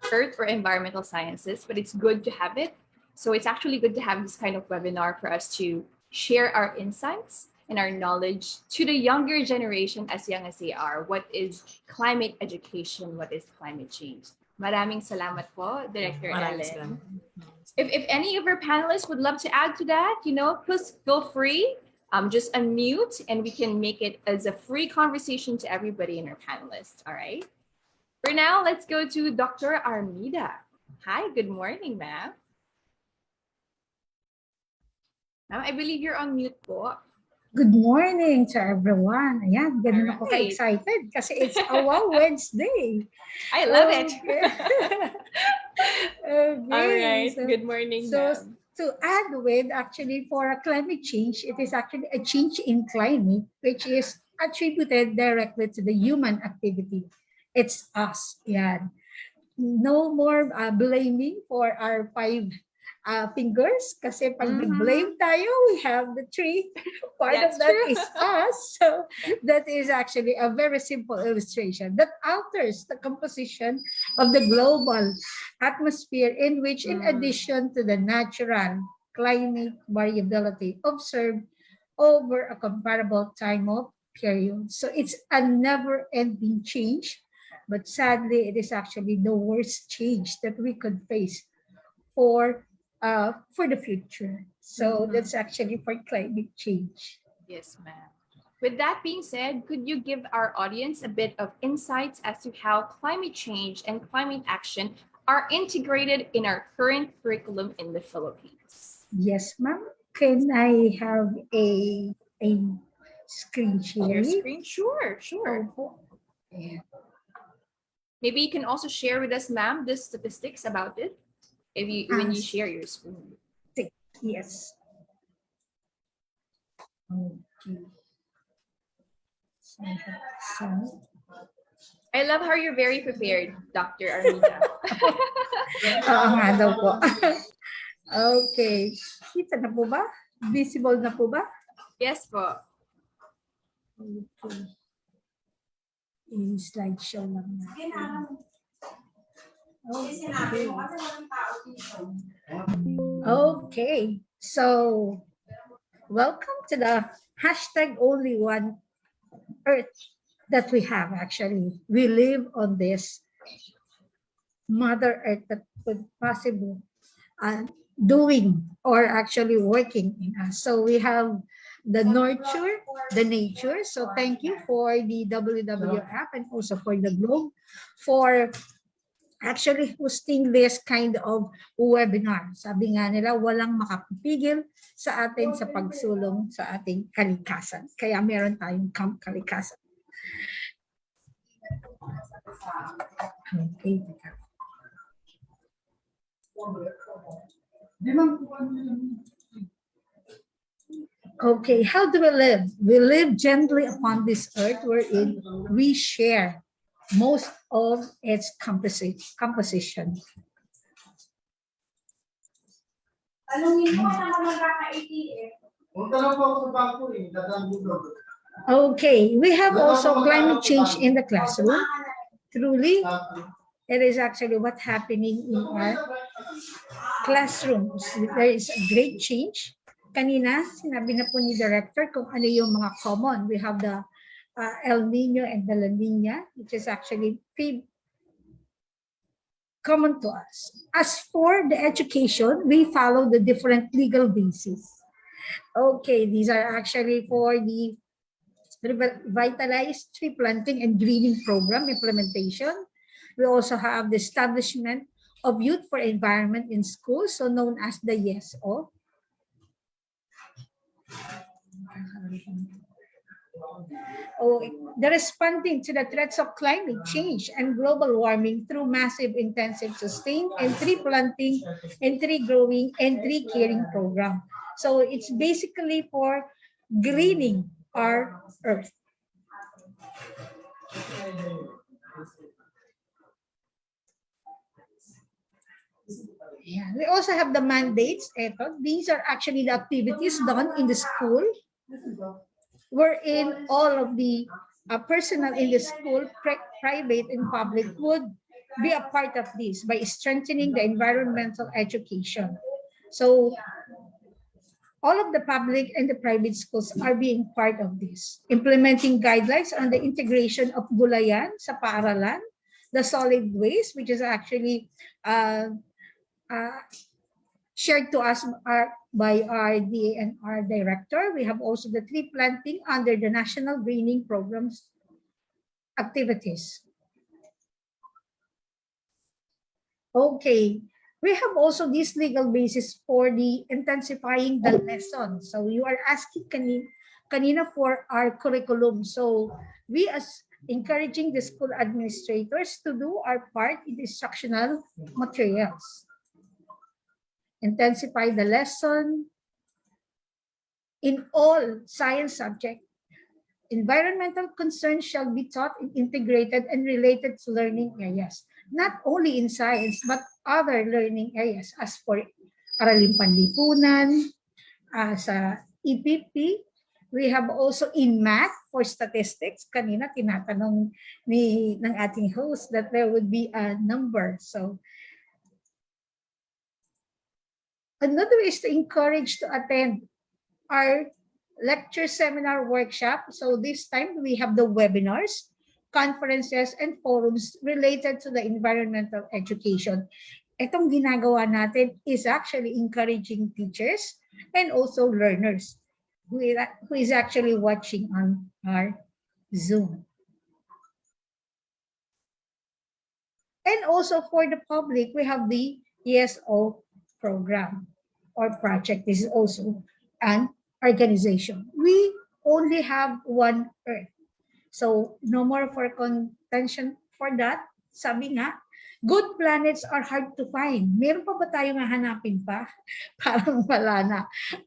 Earth or environmental sciences, but it's good to have it. So it's actually good to have this kind of webinar for us to share our insights and our knowledge to the younger generation, as young as they are. What is climate education? What is climate change? Maraming salamat po, Director Ellen. If any of our panelists would love to add to that, please feel free. Just unmute and we can make it as a free conversation to everybody in our panelists. All right. For now, let's go to Dr. Armida. Hi, good morning, ma'am. Ma'am, I believe you're on mute po. Good morning to everyone. Ayan, ganun ako Alright. ka-excited kasi it's a Wow Wednesday. I love it. Okay. All right. So- Good morning, So, ma'am. to add with, actually, for a climate change, it is actually a change in climate, which is attributed directly to the human activity. It's us. Yeah. No more blaming for our five fingers, kasi pag nag-blame tayo, we have the three. Part of That's that true. is us. So that is actually a very simple illustration that alters the composition of the global atmosphere, in which, in addition to the natural climate variability observed over a comparable time of period. So it's a never-ending change, but sadly, it is actually the worst change that we could face for the future. So that's actually for climate change. Yes, ma'am. With that being said, could you give our audience a bit of insights as to how climate change and climate action are integrated in our current curriculum in the Philippines? Yes, ma'am. Can I have a screen Share sharing? screen? Sure, sure. Yeah. Maybe you can also share with us, ma'am, the statistics about it when you share your screen. Yes. Okay. So, I love how you're very prepared, Dr. Armida. oo nga daw po. Okay. Kita na po ba? Visible na po ba? Yes po. Okay. I-slideshow lang natin. Okay. Okay. So, welcome to the hashtag only one Earth that we have, actually. We live on this Mother Earth that could possibly doing or actually working in us. So we have the nurture, the nature. So thank you for the WWF and also for the Globe for actually hosting this kind of webinar. Sabi nga nila, walang makapipigil sa atin sa pagsulong sa ating kalikasan. Kaya meron tayong Camp Kalikasan. Okay. Okay, how do we live? We live gently upon this earth wherein we share most of its composition. Okay, we have also climate change in the classroom. Truly, it is actually what's happening in our classrooms. There is a great change. Kanina, sinabi na po ni Director kung ano yung mga common. We have the El Nino and the La Nina, which is actually common to us. As for the education, we follow the different legal bases. Okay, these are actually for the revitalized tree planting and greening program implementation. We also have the establishment of Youth for Environment in schools, so known as the YESO. The responding to the threats of climate change and global warming through massive, intensive, sustained, and tree planting, and tree growing, and tree caring program. So it's basically for greening our earth. Yeah, we also have the mandates. These are actually the activities done in the school, wherein all of the personnel in the school, private and public, would be a part of this by strengthening the environmental education. So all of the public and the private schools are being part of this, implementing guidelines on the integration of gulayan sa paaralan, the solid waste, which is actually shared to us by our DANR director. We have also the tree planting under the National Greening Programs activities. Okay, we have also this legal basis for the intensifying the lesson. So you are asking kanina for our curriculum. So we as encouraging the school administrators to do our part in the instructional materials. intensify the lesson in all science subjects. Environmental concerns shall be taught in integrated and related to learning areas, not only in science, but other learning areas. As for Araling Panlipunan, sa EPP, we have also in math for statistics. Kanina tinatanong ng ating host that there would be a number. So another is to encourage to attend our lecture, seminar, workshop. So this time we have the webinars, conferences, and forums related to the environmental education. Itong ginagawa natin is actually encouraging teachers and also learners who is actually watching on our Zoom. And also for the public, we have the ESO program or project. This is also an organization. We only have one Earth. So no more for contention for that. Sabi nga, good planets are hard to find. Meron pa ba tayong hahanapin pa? Parang wala na.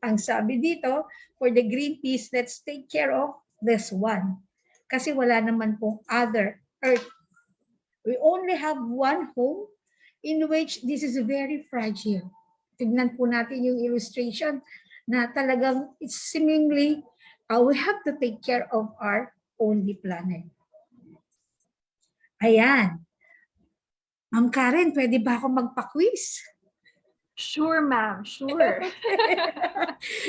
Ang sabi dito, for the Greenpeace, let's take care of this one. Kasi wala naman pong other Earth. We only have one home in which this is very fragile. Tignan po natin yung illustration na talagang it's seemingly we have to take care of our only planet. Ayan. Ma'am Karen, pwede ba ako magpa-quiz? Sure, ma'am. Sure.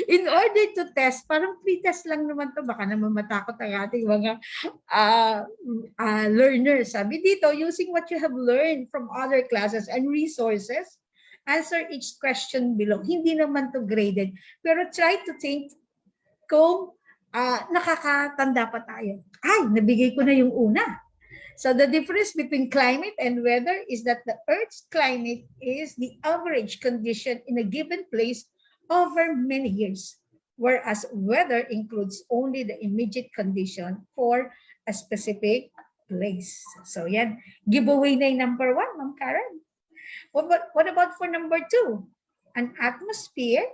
In order to test, parang pre-test lang naman to. Baka naman matakot ang ating mga learners. Sabi dito, using what you have learned from other classes and resources, answer each question below. Hindi naman to graded. Pero try to think kung nakakatanda pa tayo. Ay, nabigay ko na yung una. So the difference between climate and weather is that the Earth's climate is the average condition in a given place over many years, whereas weather includes only the immediate condition for a specific place. So yan, giveaway na yung number 1, Ma'am Karen. What about for number 2? An atmosphere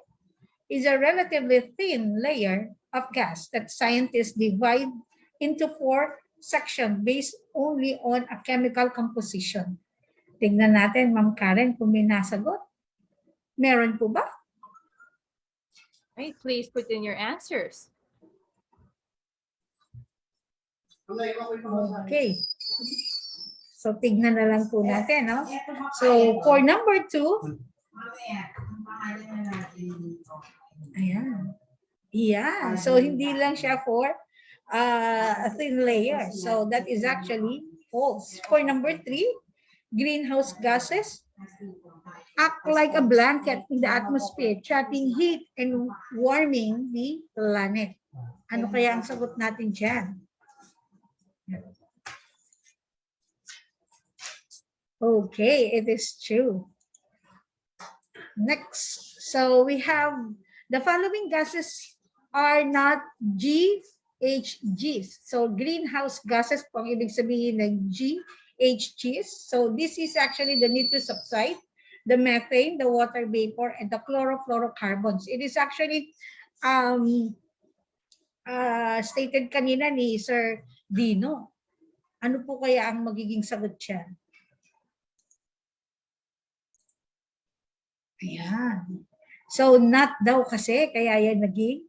is a relatively thin layer of gas that scientists divide into 4 sections based only on a chemical composition. Tingnan natin, Ma'am Karen, kung may nasagot. Meron po ba? Right, please put in your answers. Okay. So, tignan na lang po natin, no? So, for number 2, ayan. Yeah. So, hindi lang siya for a thin layer. So, that is actually false. For number 3, greenhouse gases act like a blanket in the atmosphere, trapping heat and warming the planet. Ano kaya ang sagot natin dyan? Okay, it is true. Next, so we have the following gases are not GHGs. So greenhouse gases po ang ibig sabihin ng GHGs. So this is actually the nitrous oxide, the methane, the water vapor, and the chlorofluorocarbons. It is actually stated kanina ni Sir Dino. Ano po kaya ang magiging sagot dyan? Ayan. So, not daw kasi, kaya yan naging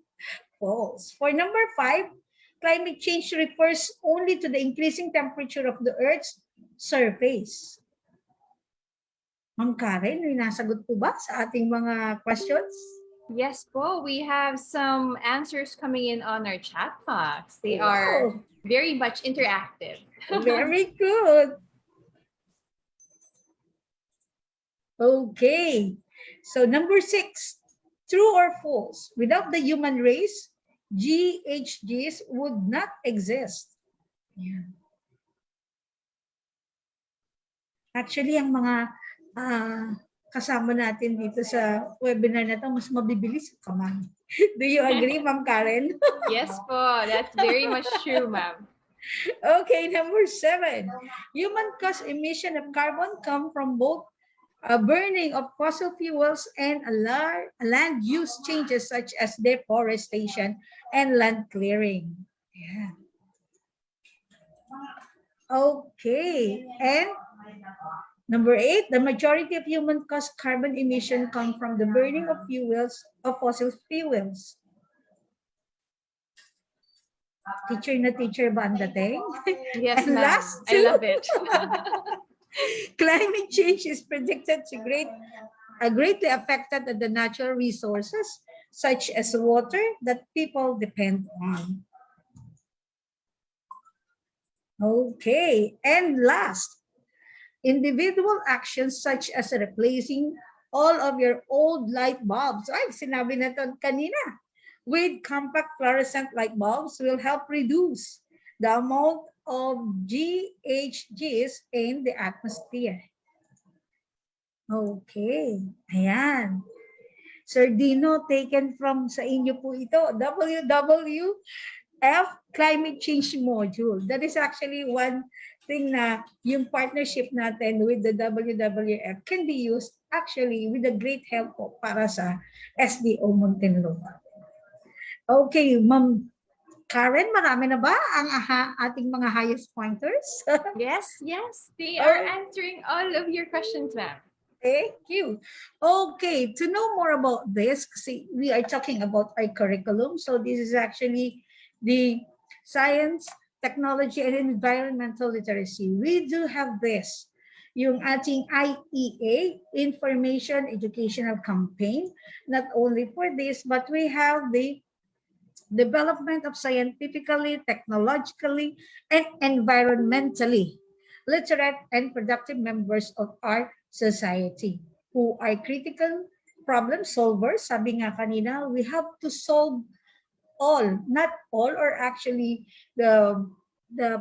false. For number 5, climate change refers only to the increasing temperature of the Earth's surface. Ma'am Karen, may nasagot po ba sa ating mga questions? Yes po, we have some answers coming in on our chat box. They are very much interactive. Very good. Okay. So number 6, true or false? Without the human race, GHGs would not exist. Yeah. Actually, ang mga kasama natin dito sa webinar na ito, mas mabibilis ka, ma'am. Do you agree, Ma'am Karen? Yes po, that's very much true, ma'am. Okay, number 7. Human-caused emission of carbon come from both burning of fossil fuels, and land use changes such as deforestation and land clearing. Yeah. Okay, and number 8, the majority of human-caused carbon emission come from the burning of fossil fuels. Teacher na teacher ba ang dating? Yes, And ma'am. last I two, love it. climate change is predicted to greatly affected the natural resources such as water that people depend on. Okay, and last, individual actions such as replacing all of your old light bulbs. Ay, sinabi na to kanina. With compact fluorescent light bulbs will help reduce the amount of GHGs in the atmosphere. Okay, ayan. Sir Dino, taken from sa inyo po ito, WWF Climate Change Module. That is actually one thing na yung partnership natin with the WWF can be used actually with a great help po para sa SDO Muntinlupa. Okay, Ma'am Karen, marami na ba ang ating mga highest pointers? Yes. They are answering all of your questions, ma'am. Thank you. Okay, to know more about this, see, we are talking about our curriculum. So this is actually the science, technology, and environmental literacy. We do have this, yung ating IEA, Information Educational Campaign. Not only for this, but we have the development of scientifically, technologically, and environmentally literate and productive members of our society who are critical problem solvers. Sabi nga kanina, we have to solve all, not all, or actually the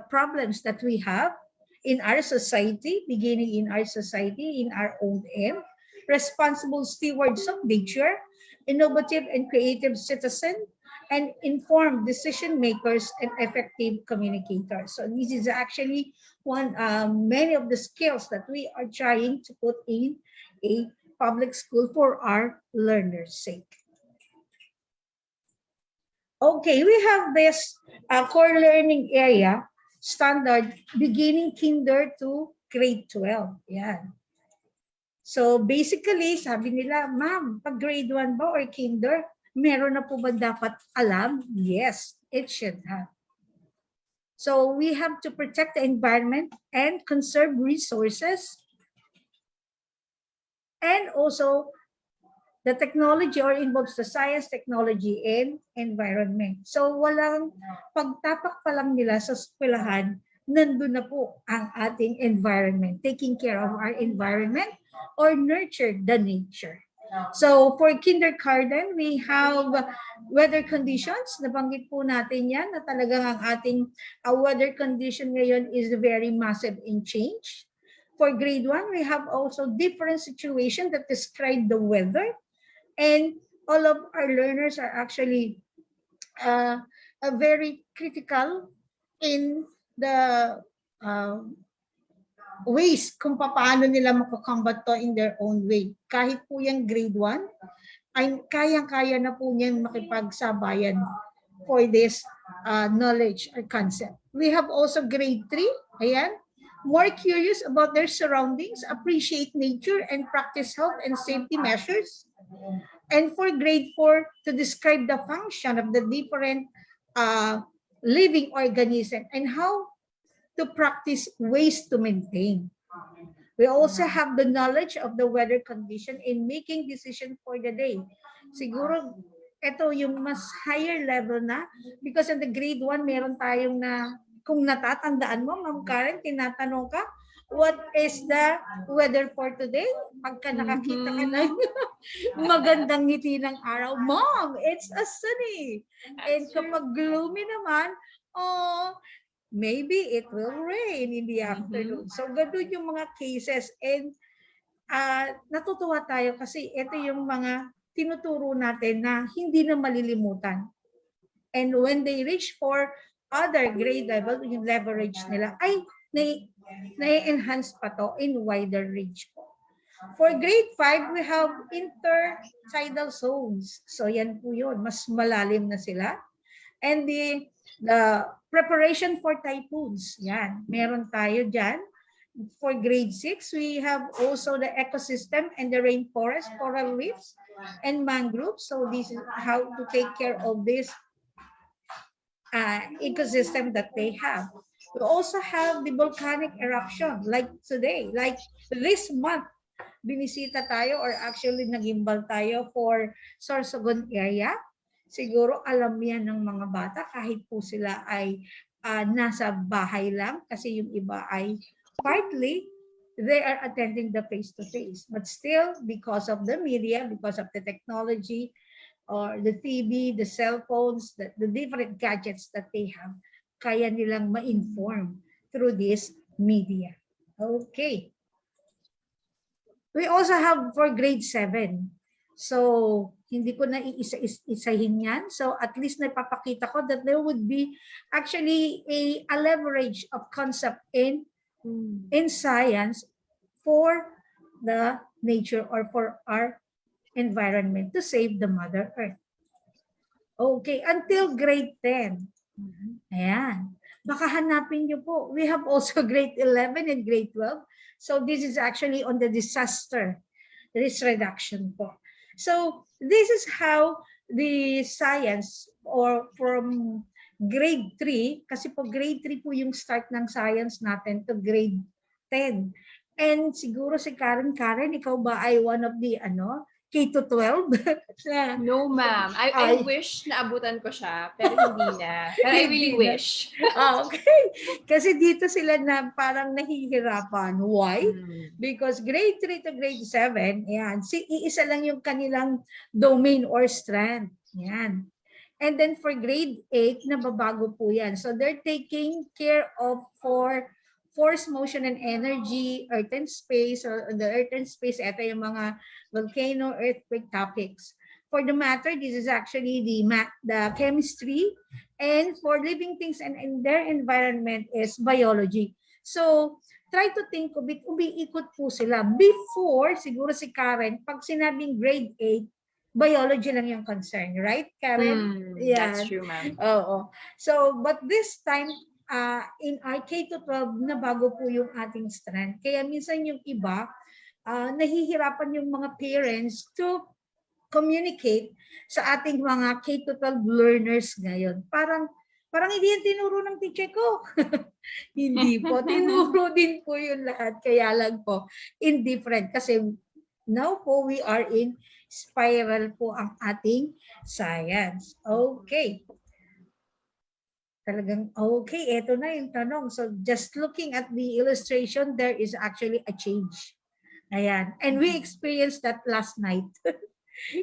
problems that we have in our society, beginning in our society, in our own end, responsible stewards of nature, innovative and creative citizen, and informed decision makers and effective communicators. So this is actually many of the skills that we are trying to put in a public school for our learners' sake. Okay, we have this core learning area standard beginning kinder to grade 12. Yeah. So basically, sabi nila, ma'am, pag grade 1 ba or kinder, meron na po ba dapat alam? Yes, it should have. So we have to protect the environment and conserve resources. And also the technology or involves the science, technology, and environment. So walang pagtapak pa lang nila sa eskwelahan, nandun na po ang ating environment, taking care of our environment or nurture the nature. So for kindergarten, we have weather conditions. Nabanggit po natin yan na talagang ang ating weather condition ngayon is very massive in change. For grade 1, we have also different situations that describe the weather. And all of our learners are actually very critical in the ways kung paano nila makakombat to in their own way. Kahit po yung grade 1, ay kayang-kaya na po niyan makipagsabayan for this knowledge or concept. We have also grade 3, ayan, more curious about their surroundings, appreciate nature, and practice health and safety measures. And for grade 4, to describe the function of the different living organism and how to practice ways to maintain. We also have the knowledge of the weather condition in making decision for the day. Siguro, ito yung mas higher level na because in the grade 1, meron tayong na, kung natatandaan mo, Ma'am Karen, tinatanong ka, what is the weather for today? Pagka nakakita ka ng magandang ngiti ng araw, Mom, it's a sunny. And kapag gloomy naman, oh, maybe it will rain in the afternoon. So, ganun yung mga cases. And natutuwa tayo kasi ito yung mga tinuturo natin na hindi na malilimutan. And when they reach for other grade level, yung leverage nila, ay na-enhance pa to in wider range po. For grade 5, we have intertidal zones. So yan po yun, mas malalim na sila. And the preparation for typhoons, yan, meron tayo dyan. For grade 6, we have also the ecosystem and the rainforest, coral reefs, and mangroves. So this is how to take care of this ecosystem that they have. We also have the volcanic eruption, like today, like this month, binisita tayo or actually nagimbal tayo for Sorsogon area. Siguro alam yan ng mga bata kahit po sila ay nasa bahay lang kasi yung iba ay partly they are attending the face-to-face. But still, because of the media, because of the technology, or the TV, the cell phones, the different gadgets that they have, kaya nilang ma-inform through this media. Okay. We also have for grade 7. So, hindi ko na iisa-isahin yan. So, at least napapakita ko that there would be actually a leverage of concept in science for the nature or for our environment to save the Mother Earth. Okay, until grade 10. Ayan. Baka hanapin nyo po. We have also grade 11 and grade 12. So this is actually on the disaster risk reduction po. So this is how the science or from grade 3, kasi po grade 3 po yung start ng science natin to grade 10. And siguro si Karen, ikaw ba ay one of the K-12? No, ma'am. I wish na abutan ko siya, pero hindi na. But I really wish. Okay. Kasi dito sila na parang nahihirapan. Why? Because grade 3 to grade 7, yan, iisa lang yung kanilang domain or strand. Yan. And then for grade 8, nababago po yan. So they're taking care of for force, motion, and energy, earth and space, or the earth and space, ito yung mga volcano, earthquake topics. For the matter, this is actually the chemistry, and for living things and in their environment is biology. So, try to think of it, umiikot po sila. Before, siguro si Karen, pag sinabing grade 8, biology lang yung concern, right, Karen? Yeah. That's true, ma'am. Oo. So, but this time, in K-12, na bago po yung ating strand. Kaya minsan yung iba, nahihirapan yung mga parents to communicate sa ating mga K-12 learners ngayon. Parang hindi yan tinuro ng teacher ko. Hindi po. Tinuro din po yun lahat. Kaya lang po, indifferent. Kasi now po, we are in spiral po ang ating science. Okay. Talagang, okay, eto na yung tanong. So just looking at the illustration, there is actually a change. Ayan. And we experienced that last night.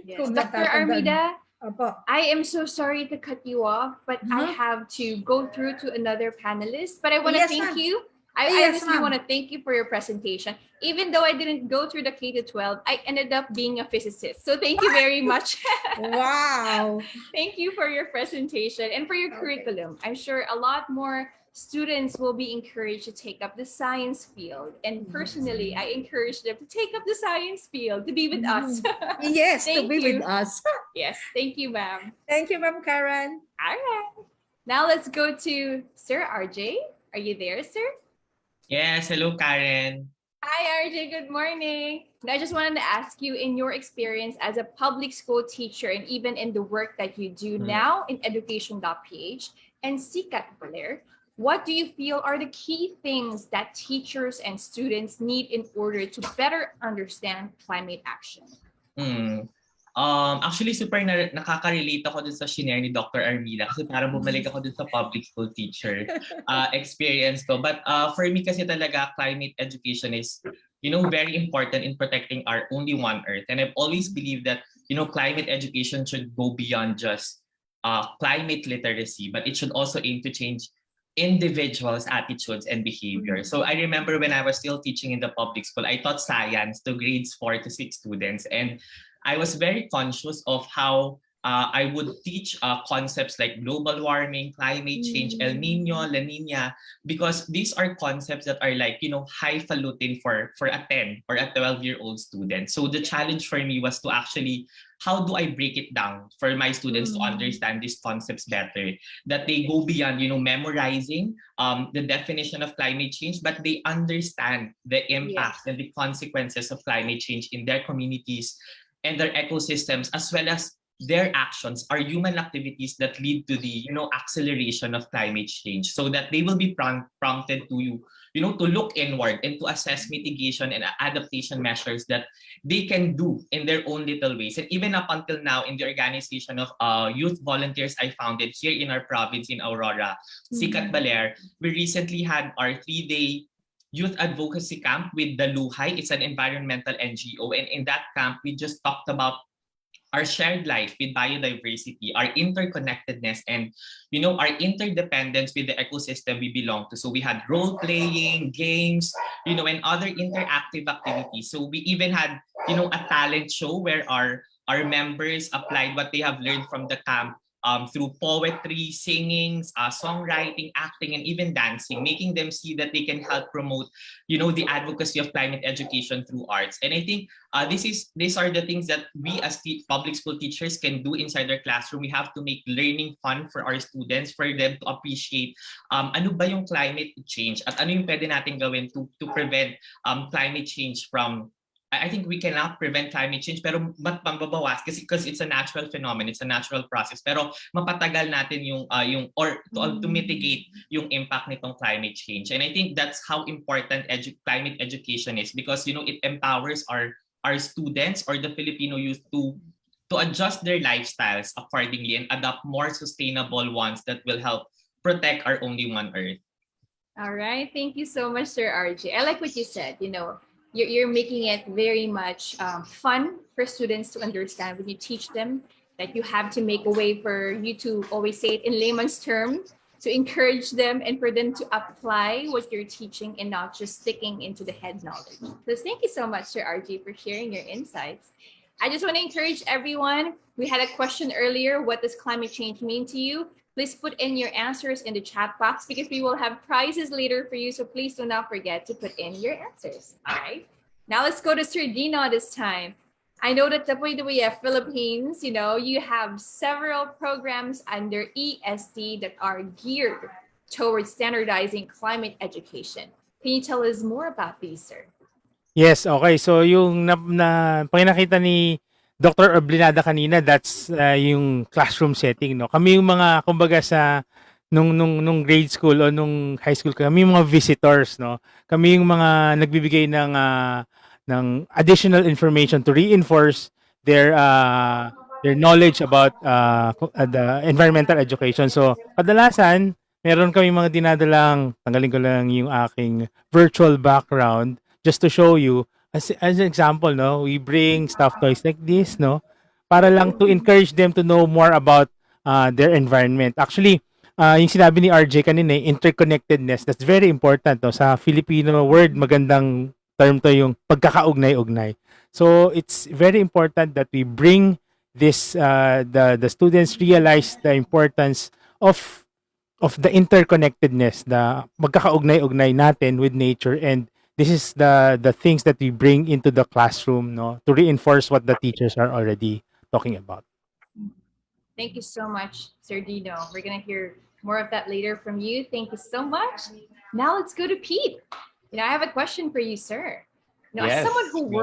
Yes. Dr. Armida, Opo. I am so sorry to cut you off, but I have to go through to another panelist. But I want to thank you. I just want to thank you for your presentation. Even though I didn't go through the K-12, I ended up being a physicist. So thank you very much. Wow. Thank you for your presentation and for your curriculum. I'm sure a lot more students will be encouraged to take up the science field. And personally, I encourage them to take up the science field, to be with us. Yes, to be with us. Yes, thank you, ma'am. Thank you, Ma'am Karen. All right. Now let's go to Sir RJ. Are you there, sir? Yes, hello, Karen. Hi, RJ. Good morning. And I just wanted to ask you, in your experience as a public school teacher and even in the work that you do now in education.ph and CCAT Blair, what do you feel are the key things that teachers and students need in order to better understand climate action? Actually, super nakaka-relate ako dun sa shinare ni Dr. Armida kasi parang bumalik ako dun sa public school teacher experience ko. But for me kasi talaga, climate education is, very important in protecting our only one Earth. And I've always believed that, climate education should go beyond just climate literacy, but it should also aim to change individuals' attitudes and behavior. So I remember when I was still teaching in the public school, I taught science to grades 4 to 6 students. And I was very conscious of how I would teach concepts like global warming, climate change, El Nino, La Nina, because these are concepts that are like, highfalutin for a 10 or a 12-year-old student. So the challenge for me was to actually, how do I break it down for my students to understand these concepts better? That they go beyond, memorizing the definition of climate change, but they understand the impact and the consequences of climate change in their communities and their ecosystems, as well as their actions are human activities that lead to the acceleration of climate change, so that they will be prompted to to look inward and to assess mitigation and adaptation measures that they can do in their own little ways. And even up until now, in the organization of youth volunteers I founded here in our province in Aurora, Sikat Baler, we recently had our 3-day youth advocacy camp with the Luhay. It's an environmental NGO, and in that camp we just talked about our shared life with biodiversity, our interconnectedness, and our interdependence with the ecosystem we belong to. So we had role-playing, games, and other interactive activities. So we even had, a talent show where our members applied what they have learned from the camp through poetry, singing, songwriting, acting, and even dancing, making them see that they can help promote, the advocacy of climate education through arts. And I think these are the things that we as public school teachers can do inside our classroom. We have to make learning fun for our students, for them to appreciate ano ba yung climate change at ano yung pwede natin gawin to prevent climate change from. I think we cannot prevent climate change, pero mababawas because it's a natural phenomenon, it's a natural process. Pero mapatagal natin yung to mitigate yung impact nitong climate change. And I think that's how important climate education is, because it empowers our students or the Filipino youth to adjust their lifestyles accordingly and adopt more sustainable ones that will help protect our only one Earth. All right, thank you so much, Sir RJ. I like what you said. You're making it very much fun for students to understand when you teach them, that you have to make a way for you to always say it in layman's term, to encourage them and for them to apply what you're teaching and not just sticking into the head knowledge. So thank you so much, Sir RJ, for sharing your insights. I just want to encourage everyone. We had a question earlier. What does climate change mean to you? Please put in your answers in the chat box, because we will have prizes later for you. So please do not forget to put in your answers. All right. Now let's go to Sir Dino this time. I know that WWF Philippines, you have several programs under ESD that are geared towards standardizing climate education. Can you tell us more about these, sir? Yes, okay. So yung pinakita ni Dr. Oblinada kanina, that's yung classroom setting, no. Kami yung mga kumbaga sa nung grade school o nung high school, kami yung mga visitors, no. Kami yung mga nagbibigay ng additional information to reinforce their knowledge about the environmental education. So kadalasan meron kami mga dinadalang, tanggalin ko lang yung aking virtual background just to show you. As an example, no, we bring stuffed toys like this, no, para lang to encourage them to know more about their environment. Actually, yung sinabi ni RJ kanina, interconnectedness, that's very important, no, sa Filipino word, magandang term to yung pagkakaugnay-ugnay. So it's very important that we bring this, the students realize the importance of the interconnectedness, the magkakaugnay-ugnay natin with nature, and this is the things that we bring into the classroom, no, to reinforce what the teachers are already talking about. Thank you so much, Sir Dino. We're going to hear more of that later from you. Thank you so much. Now let's go to Pete. I have a question for you, sir. Yes, As someone who go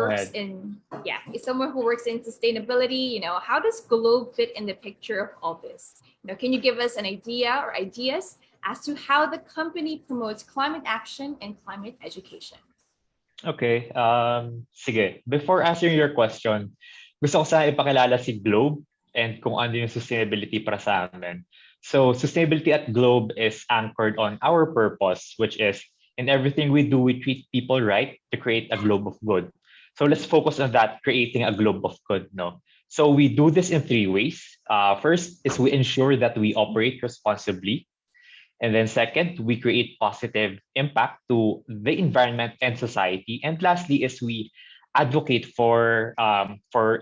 works in sustainability, how does Globe fit in the picture of all this? Can you give us an idea or ideas as to how the company promotes climate action and climate education? Okay, sige. Before answering your question, gusto ko sana ipakilala si Globe and kung ano yung sustainability para sa amin. So, sustainability at Globe is anchored on our purpose, which is in everything we do, we treat people right to create a globe of good. So let's focus on that, creating a globe of good, no? So we do this in 3 ways. First is we ensure that we operate responsibly. And then second, we create positive impact to the environment and society. And lastly is we advocate for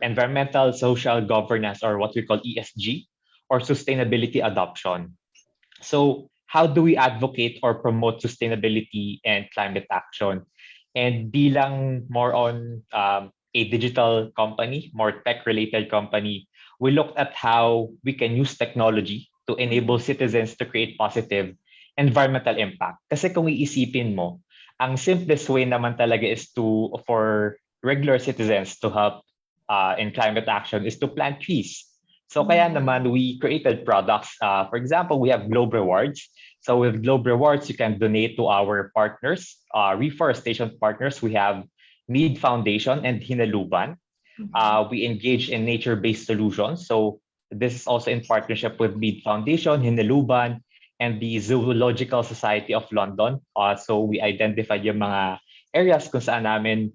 environmental, social governance, or what we call ESG, or sustainability adoption. So how do we advocate or promote sustainability and climate action? And bilang more on a digital company, more tech-related company, we looked at how we can use technology to enable citizens to create positive environmental impact. Kasi kung iisipin mo, ang simplest way naman talaga is for regular citizens to help in climate action is to plant trees. So kaya naman we created products. For example, we have Globe Rewards. So with Globe Rewards, you can donate to our partners, reforestation partners. We have Mead Foundation and Hinaluban. We engage in nature-based solutions. So this is also in partnership with Mead Foundation, Hinaluban, and the Zoological Society of London. So we identified yung mga areas kung saan namin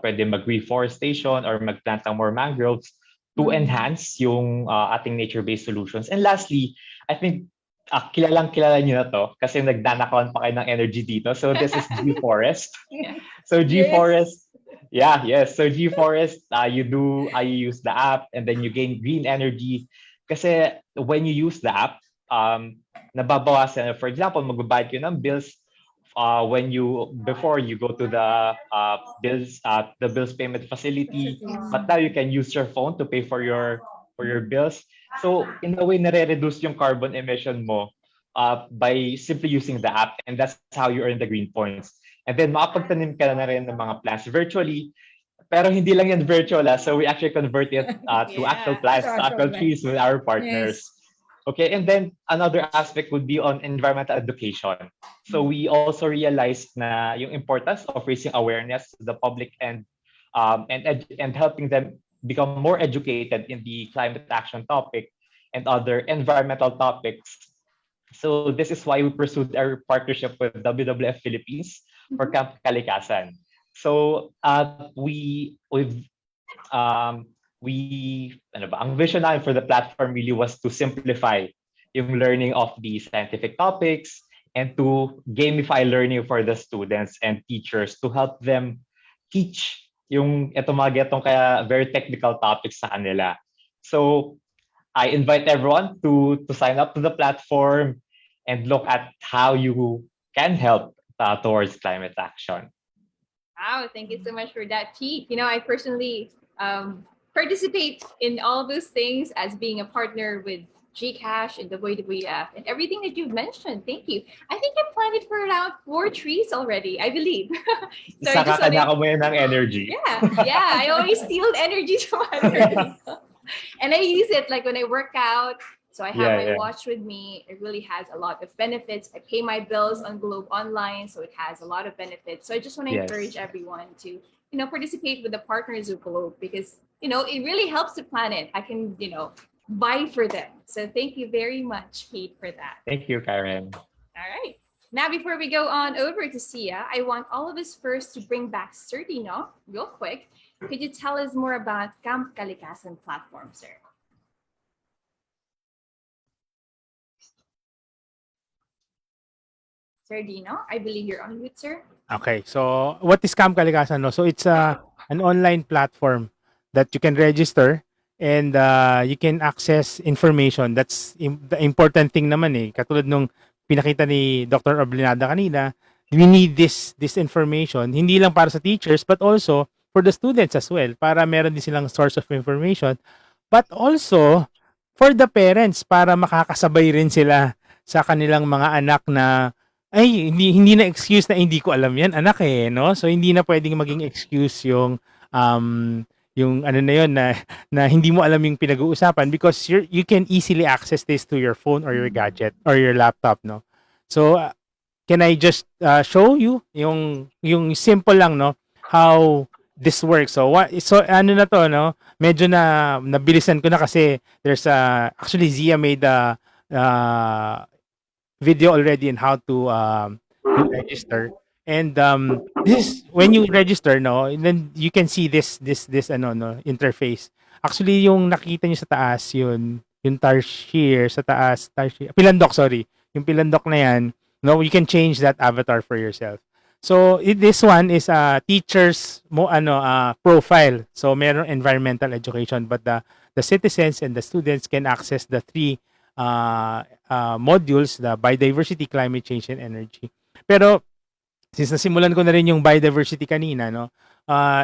pwede mag-reforestation or mag-plant ng more mangroves to enhance yung ating nature-based solutions. And lastly, I think kilalang-kilala nyo na to kasi nagdanakawan pa kayo ng energy dito. So this is G-Forest. So G-Forest, yes. So G-Forest, you use the app and then you gain green energy. Kasi when you use the app, nababawasan. For example, magbabayad kayo ng bills before you go to the bills payment facility, but now you can use your phone to pay for your bills. So in a way, nare-reduce yung carbon emission mo by simply using the app, and that's how you earn the green points. And then makapagtanim ka na rin ng mga plants virtually, pero hindi lang yan virtual. So we actually convert it to actual plants, to actual trees with our partners. Yes. Okay, and then another aspect would be on environmental education. So we also realized na yung importance of raising awareness to the public and helping them become more educated in the climate action topic and other environmental topics. So this is why we pursued our partnership with WWF Philippines for Camp Kalikasan. So ang vision namin for the platform really was to simplify yung learning of the scientific topics and to gamify learning for the students and teachers to help them teach yung mga kaya very technical topics sa kanila. So I invite everyone to sign up to the platform and look at how you can help towards climate action. Wow, thank you so much for that, Pete. I personally participate in all those things as being a partner with GCash and WWF and everything that you've mentioned. Thank you. I think I planted for around 4 trees already, I believe. So Saka mo yan ng energy. Yeah. I always steal energy from other people. And I use it like when I work out. So I have my watch with me. It really has a lot of benefits. I pay my bills on Globe Online, so it has a lot of benefits. So I just want to encourage everyone to, participate with the partners of Globe because, it really helps the planet. I can, buy for them. So thank you very much, Pete, for that. Thank you, Karen. All right. Now, before we go on over to Sia, I want all of us first to bring back Sir Dino real quick. Could you tell us more about Camp Kalikasan platform, sir? Sir Dino, I believe you're on mute, sir. Okay, so what is Camp Kalikasan? No? So it's an online platform that you can register and you can access information. That's the important thing naman eh. Katulad nung pinakita ni Dr. Oblinada kanina, we need this information, hindi lang para sa teachers, but also for the students as well, para meron din silang source of information, but also for the parents, para makakasabay rin sila sa kanilang mga anak na ay hindi na excuse na hindi ko alam yan anak eh, no? So hindi na pwedeng maging excuse yung ano na yun na hindi mo alam yung pinag-uusapan because you can easily access this to your phone or your gadget or your laptop, no? So can I just show you yung simple lang, no, how this works. So ano na to, no? Medyo nabilisan ko na kasi there's actually Zia made a video already on how to register. And this is when you register, no, and then you can see this interface. Actually, yung nakita niyo sa taas, yung Tarsier sa taas, Pilandok, sorry. Yung Pilandok na yan, no, you can change that avatar for yourself. So this one is a teacher's profile. So meron environmental education, but the citizens and the students can access the three modules, the biodiversity, climate change, and energy. Pero since nasimulan ko na rin yung biodiversity kanina, no,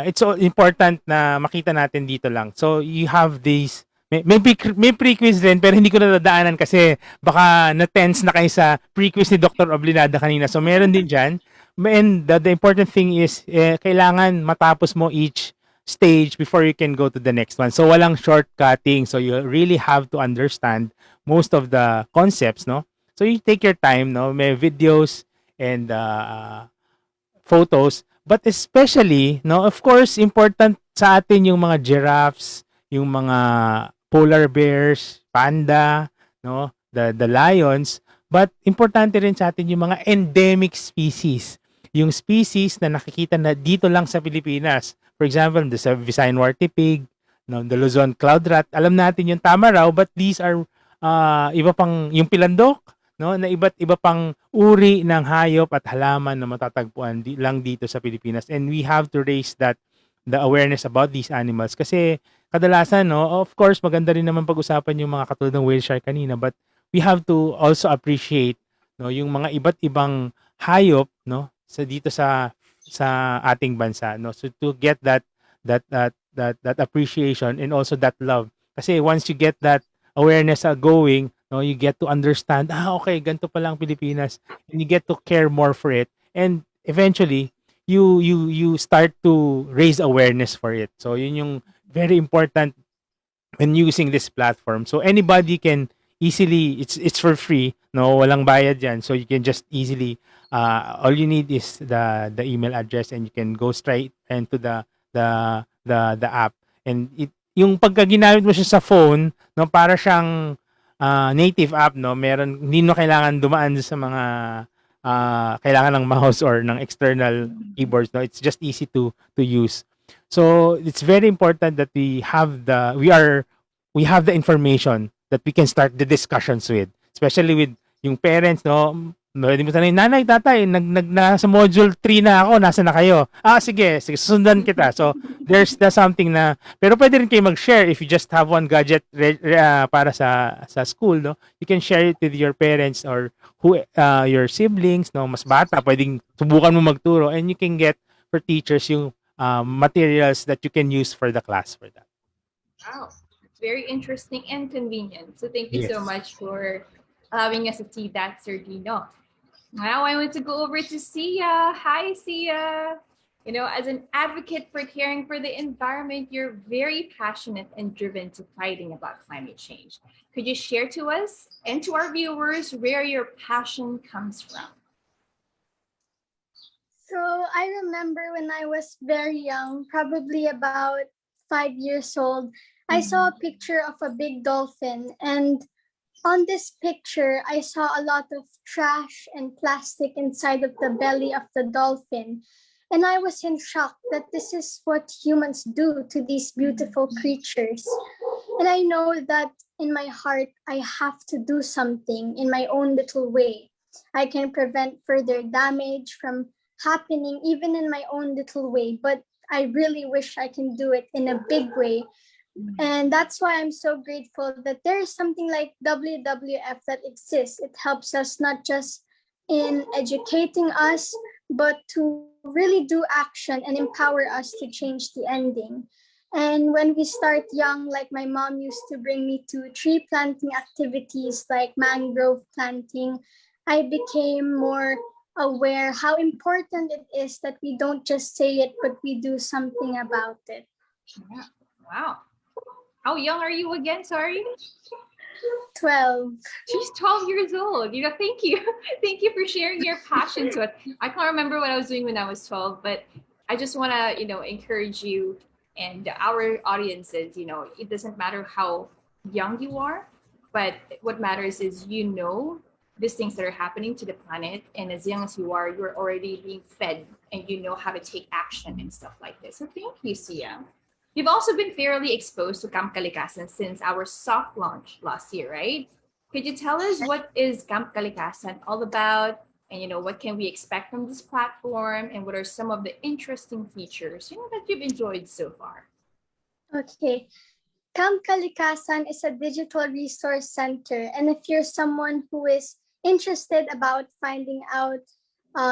it's so important na makita natin dito lang. So you have these, may pre-quiz din, pero hindi ko na dadaanan kasi baka na-tense na kayo sa pre-quiz ni Dr. Oblinada kanina. So meron din dyan. And the important thing is, kailangan matapos mo each stage before you can go to the next one. So walang shortcutting. So you really have to understand most of the concepts, no? So you take your time, no? May videos and photos, but especially, no, of course, important sa atin yung mga giraffes, yung mga polar bears, panda, no, the lions, but importante rin sa atin yung mga endemic species, yung species na nakikita na dito lang sa Pilipinas. For example, the Visayan wartipig, no, the Luzon cloud rat, alam natin yung tama raw, but these are iba pang, yung pilandok, no, na iba't iba pang uri ng hayop at halaman na matatagpuan lang dito sa Pilipinas, and we have to raise the awareness about these animals kasi kadalasan, no, of course maganda rin naman pag-usapan yung mga katulad ng whale shark kanina, but we have to also appreciate, no, yung mga iba't ibang hayop, no, dito sa ating bansa, no, so to get that appreciation and also that love, kasi once you get that awareness going, no, you get to understand, okay, ganito pala ang Pilipinas, and you get to care more for it, and eventually you start to raise awareness for it. So yun yung very important when using this platform. So anybody can easily, it's for free, no, walang bayad yan. So you can just easily, all you need is the email address, and you can go straight into the app, and yung pagka ginamit mo siya sa phone, no, para siyang native app, no, meron, hindi mo kailangan dumaan sa mga kailangan ng mouse or ng external keyboards, no, it's just easy to use. So it's very important that we have the information that we can start the discussions with, especially with yung parents, no. Pwede mo tanongin, nanay, tatay, nasa module 3 na ako, nasa na kayo? Sige, susundan kita. So there's something na, pero pwede rin kayo mag-share if you just have one gadget para sa school, no. You can share it with your parents or your siblings, no, mas bata, pwedeng subukan mo magturo, and you can get for teachers yung materials that you can use for the class for that. Wow, it's very interesting and convenient. So thank you so much for allowing us to see that, Sir Dino. Now I want to go over to Sia. Hi, Sia. You know, as an advocate for caring for the environment, you're very passionate and driven to fighting about climate change. Could you share to us and to our viewers where your passion comes from? So I remember when I was very young, probably about 5 years old, I saw a picture of a big dolphin, and on this picture, I saw a lot of trash and plastic inside of the belly of the dolphin. And I was in shock that this is what humans do to these beautiful creatures. And I know that in my heart, I have to do something in my own little way. I can prevent further damage from happening even in my own little way, but I really wish I can do it in a big way. And that's why I'm so grateful that there is something like WWF that exists. It helps us not just in educating us, but to really do action and empower us to change the ending. And when we start young, like my mom used to bring me to tree planting activities like mangrove planting, I became more aware how important it is that we don't just say it, but we do something about it. Yeah. Wow. How young are you again? Sorry. 12. She's 12 years old. You know, thank you. Thank you for sharing your passion to us. I can't remember what I was doing when I was 12, but I just want to, you know, encourage you and our audiences, you know, it doesn't matter how young you are, but what matters is, you know, these things that are happening to the planet. And as young as you are, you're already being fed and you know how to take action and stuff like this. So thank you, Sia. You've also been fairly exposed to Camp Kalikasan since our soft launch last year, right? Could you tell us what is Camp Kalikasan all about And what can we expect from this platform, and what are some of the interesting features that you've enjoyed so far? Okay. Camp Kalikasan is a digital resource center, and if you're someone who is interested about finding out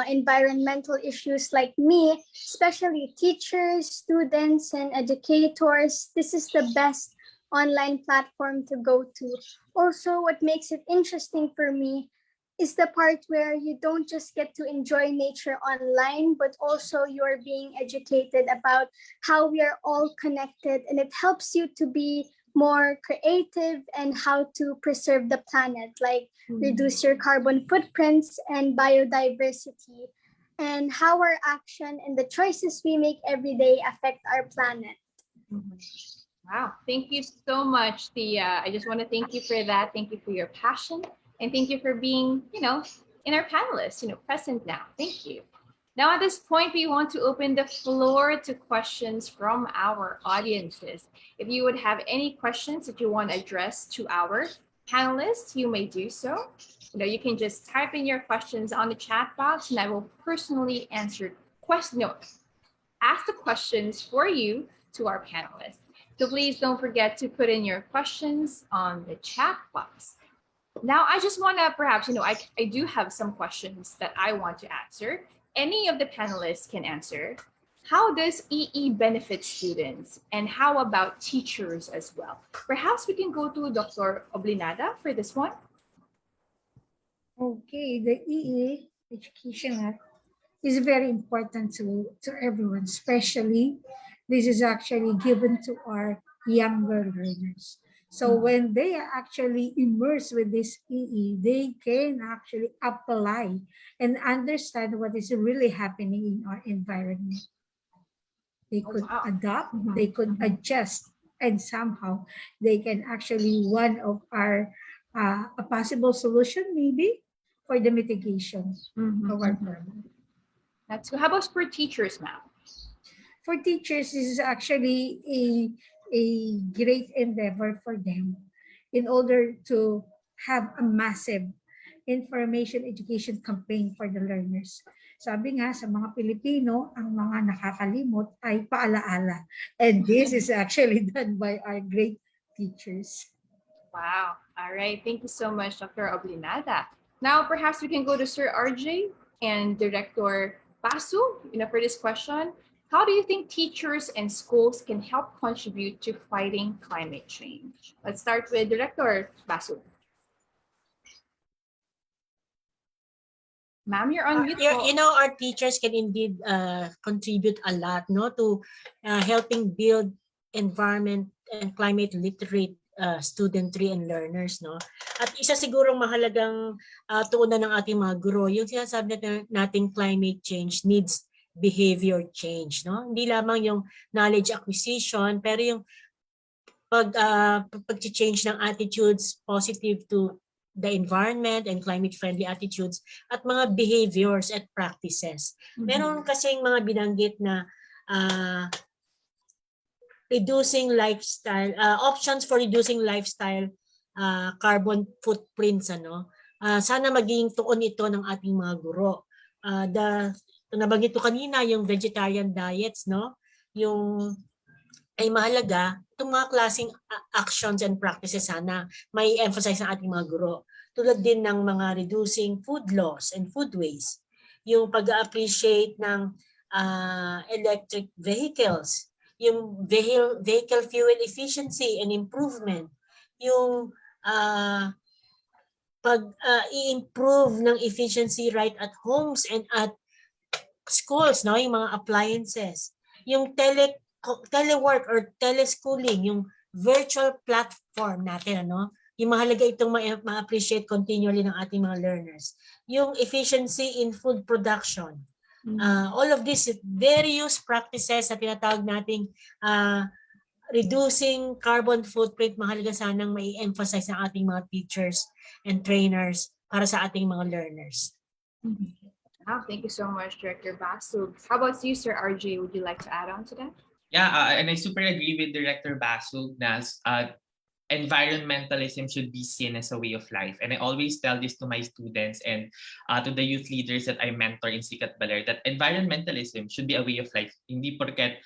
environmental issues like me, especially teachers, students, and educators, this is the best online platform to go to. Also, what makes it interesting for me is the part where you don't just get to enjoy nature online, but also you're being educated about how we are all connected, and it helps you to be more creative and how to preserve the planet, like reduce your carbon footprints and biodiversity, and how our action and the choices we make every day affect our planet. Wow, thank you so much, Thea. I just want to thank you for that. Thank you for your passion. And thank you for being, in our panelists, present now. Thank you. Now, at this point, we want to open the floor to questions from our audiences. If you would have any questions that you want to address to our panelists, you may do so. You can just type in your questions on the chat box, and I will personally ask the questions for you to our panelists. So please don't forget to put in your questions on the chat box. Now, I just want to perhaps, I do have some questions that I want to answer. Any of the panelists can answer. How does EE benefit students? And how about teachers as well? Perhaps we can go to Dr. Oblinada for this one. Okay, the EE Education is very important to everyone, especially this is actually given to our younger learners. So when they are actually immersed with this EE, they can actually apply and understand what is really happening in our environment. They could adapt, they could adjust, and somehow they can actually one of our a possible solution maybe for the mitigation of our problem. That's good. How about for teachers, ma'am? For teachers, this is actually a great endeavor for them in order to have a massive information education campaign for the learners. Sabi nga sa mga Pilipino, ang mga nakakalimot ay paalaala. And this is actually done by our great teachers. Wow. All right. Thank you so much, Dr. Oblinada. Now, perhaps we can go to Sir RJ and Director Basu, for this question. How do you think teachers and schools can help contribute to fighting climate change? Let's start with Director Basu. Ma'am, you're on mute. Our teachers can indeed contribute a lot, to helping build environment and climate literate studentry and learners, At isa sigurong mahalagang tuunan ng ating mga guro, yung sinasabi natin climate change needs behavior change, Hindi lamang yung knowledge acquisition, pero yung pag-change ng attitudes positive to the environment and climate-friendly attitudes at mga behaviors at practices. Meron kasing mga binanggit na reducing lifestyle, options for reducing lifestyle carbon footprints, sana maging tuon ito ng ating mga guro. Nabanggit ko kanina yung vegetarian diets, yung ay mahalaga, itong mga klaseng actions and practices sana may emphasize ng ating mga guro. Tulad din ng mga reducing food loss and food waste. Yung pag-appreciate ng electric vehicles, yung vehicle fuel efficiency and improvement, yung pag-i-improve ng efficiency right at homes and at schools, yung mga appliances, yung telework or teleschooling, yung virtual platform natin, yung mahalaga itong ma-appreciate continually ng ating mga learners. Yung efficiency in food production. All of these various practices na tinatawag nating reducing carbon footprint, mahalaga sanang mai-emphasize ng ating mga teachers and trainers para sa ating mga learners. Wow, thank you so much, Director Basu. How about you, Sir RJ? Would you like to add on to that? Yeah, and I super agree with Director Basu na environmentalism should be seen as a way of life. And I always tell this to my students and to the youth leaders that I mentor in Sikat Baler, that environmentalism should be a way of life. Hindi porket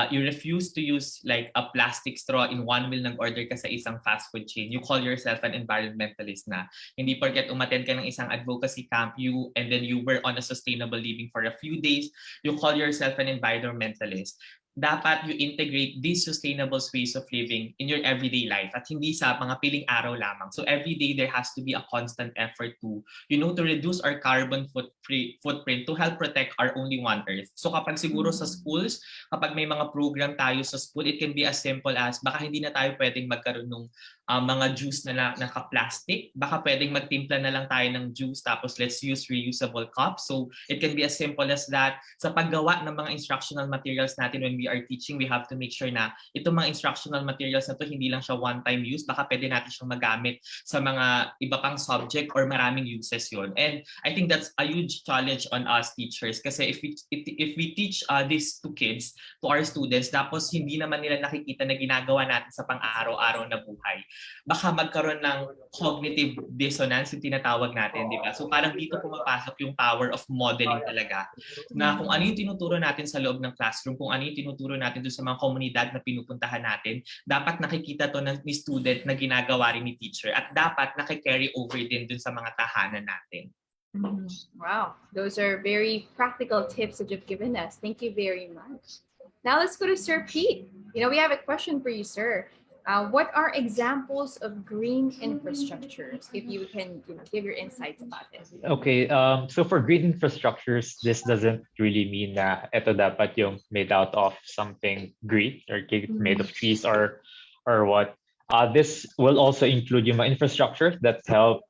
you refuse to use like a plastic straw in one meal nag-order ka sa isang fast food chain, you call yourself an environmentalist na. Hindi porket umattend ka ng isang advocacy camp and then you were on a sustainable living for a few days, you call yourself an environmentalist. Dapat you integrate these sustainable ways of living in your everyday life at hindi sa mga piling araw lamang. So every day there has to be a constant effort to reduce our carbon footprint to help protect our only one earth. So kapag siguro sa schools, kapag may mga program tayo sa school, it can be as simple as baka hindi na tayo pwedeng magkaroon ng mga juice na naka-plastic. Baka pwedeng magtimpla na lang tayo ng juice tapos let's use reusable cups. So it can be as simple as that. Sa paggawa ng mga instructional materials natin when we are teaching, we have to make sure na itong mga instructional materials na to hindi lang siya one-time use. Baka pwede natin siyang magamit sa mga iba pang subject or maraming uses yun. And I think that's a huge challenge on us teachers kasi if we teach this to kids, to our students, tapos hindi naman nila nakikita na ginagawa natin sa pang-araw-araw na buhay, baka magkaroon ng cognitive dissonance yung tinatawag natin, di ba? So parang dito pumapasok yung power of modeling talaga. Na kung ano yung tinuturo natin sa loob ng classroom, kung ano yung tinuturo natin doon sa mga komunidad na pinupuntahan natin, dapat nakikita to ni student na ginagawa rin ni teacher at dapat nakikarry over din doon sa mga tahanan natin. Wow, those are very practical tips that you've given us. Thank you very much. Now let's go to Sir Pete. We have a question for you, sir. What are examples of green infrastructures? If you can give your insights about it. Okay, so for green infrastructures, this doesn't really mean na ito dapat yung made out of something green or made of trees or what. This will also include yung mga infrastructure that help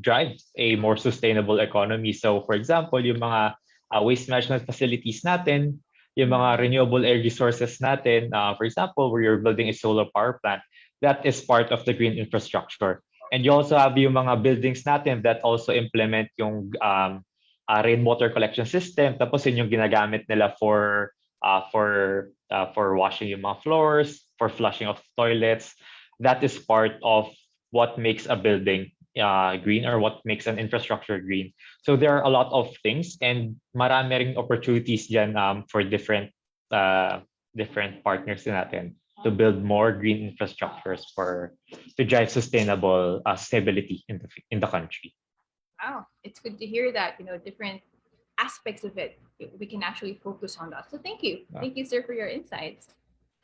drive a more sustainable economy. So for example, yung mga waste management facilities natin, yung mga renewable air resources natin, for example, where you're building a solar power plant, that is part of the green infrastructure. And you also have yung mga buildings natin that also implement yung rainwater collection system. Tapos yun yung ginagamit nila for washing yung mga floors, for flushing of toilets. That is part of what makes a building green or what makes an infrastructure green. So there are a lot of things and marami ring opportunities dyan for different partners natin to build more green infrastructures to drive sustainable stability in the country. Wow, it's good to hear that, different aspects of it, we can actually focus on that. So thank you. Thank you, sir, for your insights.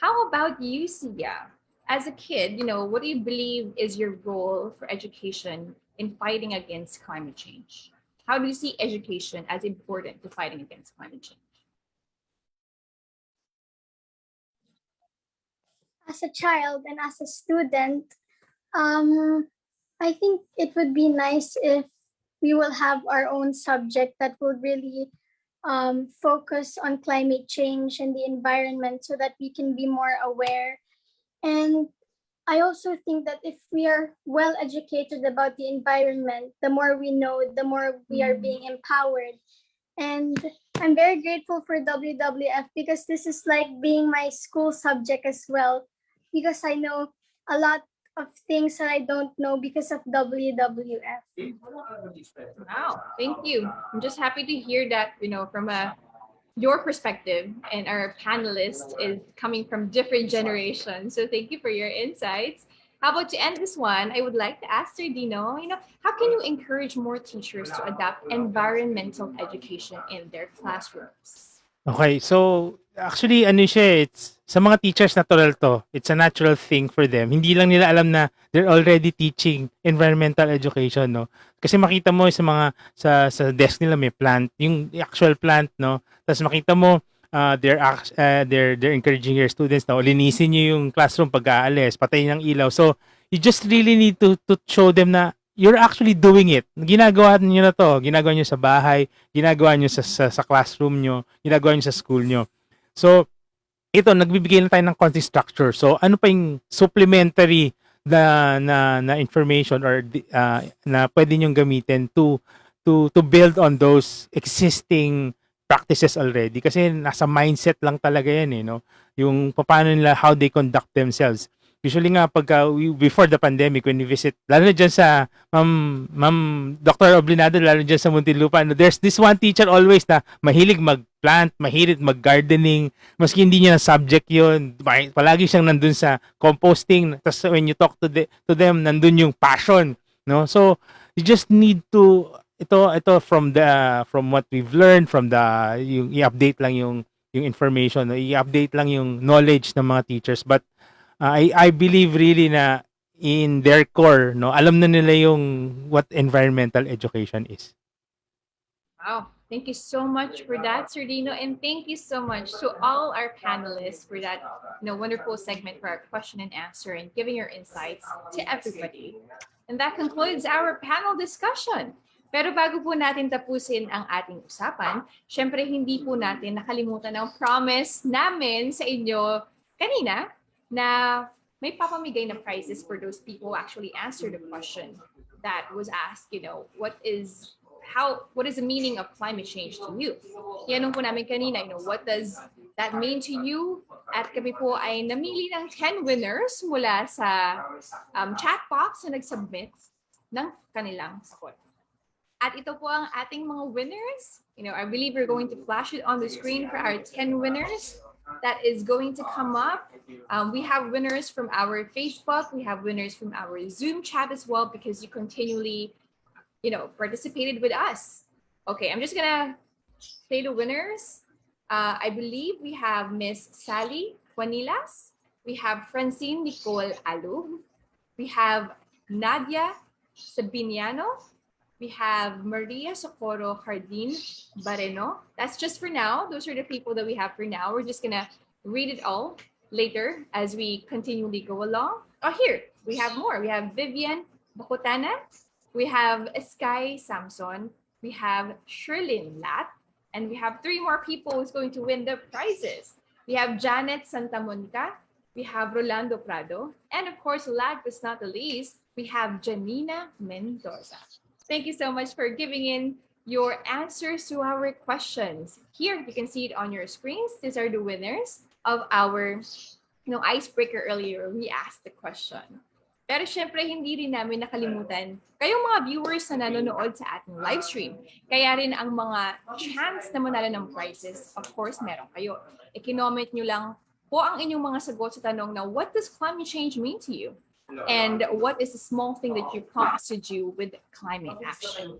How about you, Sia? As a kid, what do you believe is your role for education in fighting against climate change? How do you see education as important to fighting against climate change? As a child and as a student, I think it would be nice if we will have our own subject that would really focus on climate change and the environment so that we can be more aware. And I also think that if we are well educated about the environment, the more we know, the more we are being empowered. And I'm very grateful for WWF because this is like being my school subject as well, because I know a lot of things that I don't know because of WWF. Wow, thank you. I'm just happy to hear that, from your perspective, and our panelist is coming from different generations. So thank you for your insights. How about to end this one, I would like to ask Sir Dino, how can you encourage more teachers to adopt environmental education in their classrooms? Okay, so actually it's sa mga teachers natural to. It's a natural thing for them. Hindi lang nila alam na they're already teaching environmental education, no? Kasi makita mo sa mga sa desk nila may plant, yung actual plant, no? Tapos makita mo they're encouraging your students na linisin niyo yung classroom pag aalis, patayin ang ilaw. So you just really need to show them na you're actually doing it. Ginagawa niyo na to, ginagawa niyo sa bahay, ginagawa niyo sa classroom niyo, ginagawa niyo sa school niyo. So ito, nagbibigay na tayo ng content structure. So ano pa yung supplementary na information or na pwede niyong gamitin to build on those existing practices already, kasi nasa mindset lang talaga yan no, yung paano nila, how they conduct themselves. Usually nga before the pandemic when we visit, lalo na dyan sa Ma'am Dr. Oblinado, lalo dyan sa Muntinlupa, there's this one teacher always na mahilig mag-plant, mahilig mag-gardening, maski hindi niya na subject yun, palagi siyang nandun sa composting. Tapos when you talk to them, nandun yung passion, no? So you just need to ito from what we've learned from yung i-update lang yung information, no? I-update lang yung knowledge ng mga teachers, but I believe really na in their core, no, alam na nila yung what environmental education is. Wow. Thank you so much for that, Sir Dino. And thank you so much to all our panelists for that wonderful segment for our question and answer and giving your insights to everybody. And that concludes our panel discussion. Pero bago po natin tapusin ang ating usapan, syempre hindi po natin nakalimutan ang promise namin sa inyo kanina na may papamigay na prizes for those people who actually answer the question that was asked, what is the meaning of climate change to you? Yan po namin kanina, what does that mean to you? At kami po ay namili ng 10 winners mula sa chat box na nag-submit ng kanilang sagot. At ito po ang ating mga winners. I believe we're going to flash it on the screen for our 10 winners. That is going to come up. We have winners from our Facebook. We have winners from our Zoom chat as well because you continually, participated with us. Okay, I'm just gonna say the winners. I believe we have Miss Sally Juanilas. We have Francine Nicole Alug. We have Nadia Sabiniano. We have Maria Socorro Jardin Bareno. That's just for now. Those are the people that we have for now. We're just gonna read it all later as we continually go along. Oh, here, we have more. We have Vivian Bacotana. We have Sky Samson. We have Sherlyn Lat. And we have 3 more people who's going to win the prizes. We have Janet Santa Monica. We have Rolando Prado. And of course, last but not the least, we have Janina Mendoza. Thank you so much for giving in your answers to our questions. Here, you can see it on your screens. These are the winners of our icebreaker earlier. We asked the question. Pero syempre, hindi rin namin nakalimutan kayong mga viewers na nanonood sa ating live stream. Kaya rin ang mga chance na manalo ng prizes, of course, meron kayo. I-comment nyo lang po ang inyong mga sagot sa tanong na what does climate change mean to you? And what is the small thing that you promise to do with climate action?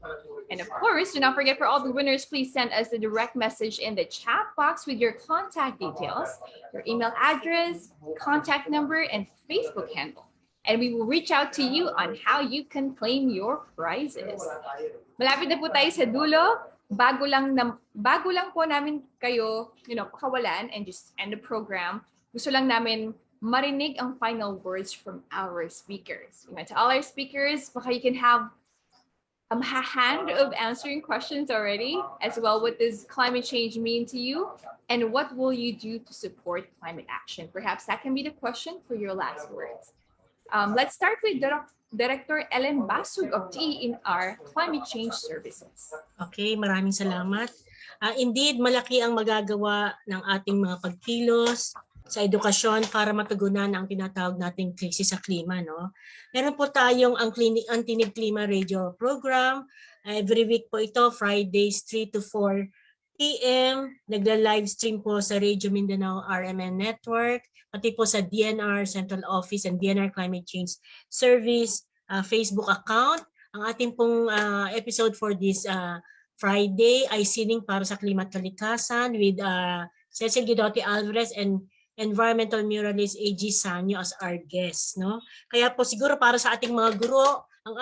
And of course, do not forget for all the winners, please send us a direct message in the chat box with your contact details, your email address, contact number, and Facebook handle. And we will reach out to you on how you can claim your prizes. Malapit na po tayo sa dulo. Bago lang po namin kayo, pakawalan and just end the program. Gusto lang namin marinig ang final words from our speakers. To all our speakers, baka you can have a hand of answering questions already, as well. What does climate change mean to you? And what will you do to support climate action? Perhaps that can be the question for your last words. Let's start with Director Ellen Basug of DENR Climate Change Services. Okay, maraming salamat. Indeed, malaki ang magagawa ng ating mga pagkilos sa edukasyon para matugunan ang tinatawag nating krisis sa klima, no? Meron po tayong ang Tinig Klima Radio program. Every week po ito, Fridays 3 to 4 p.m. Nagla-live stream po sa Radio Mindanao RMN Network, pati po sa DENR Central Office and DENR Climate Change Service Facebook account. Ang ating pong episode for this Friday ay Sining para sa Klima at Kalikasan with Cecil Guidotti Alvarez and environmental muralist A.G. Sanyo as our guest, no? Kaya po siguro para sa ating mga guro, ang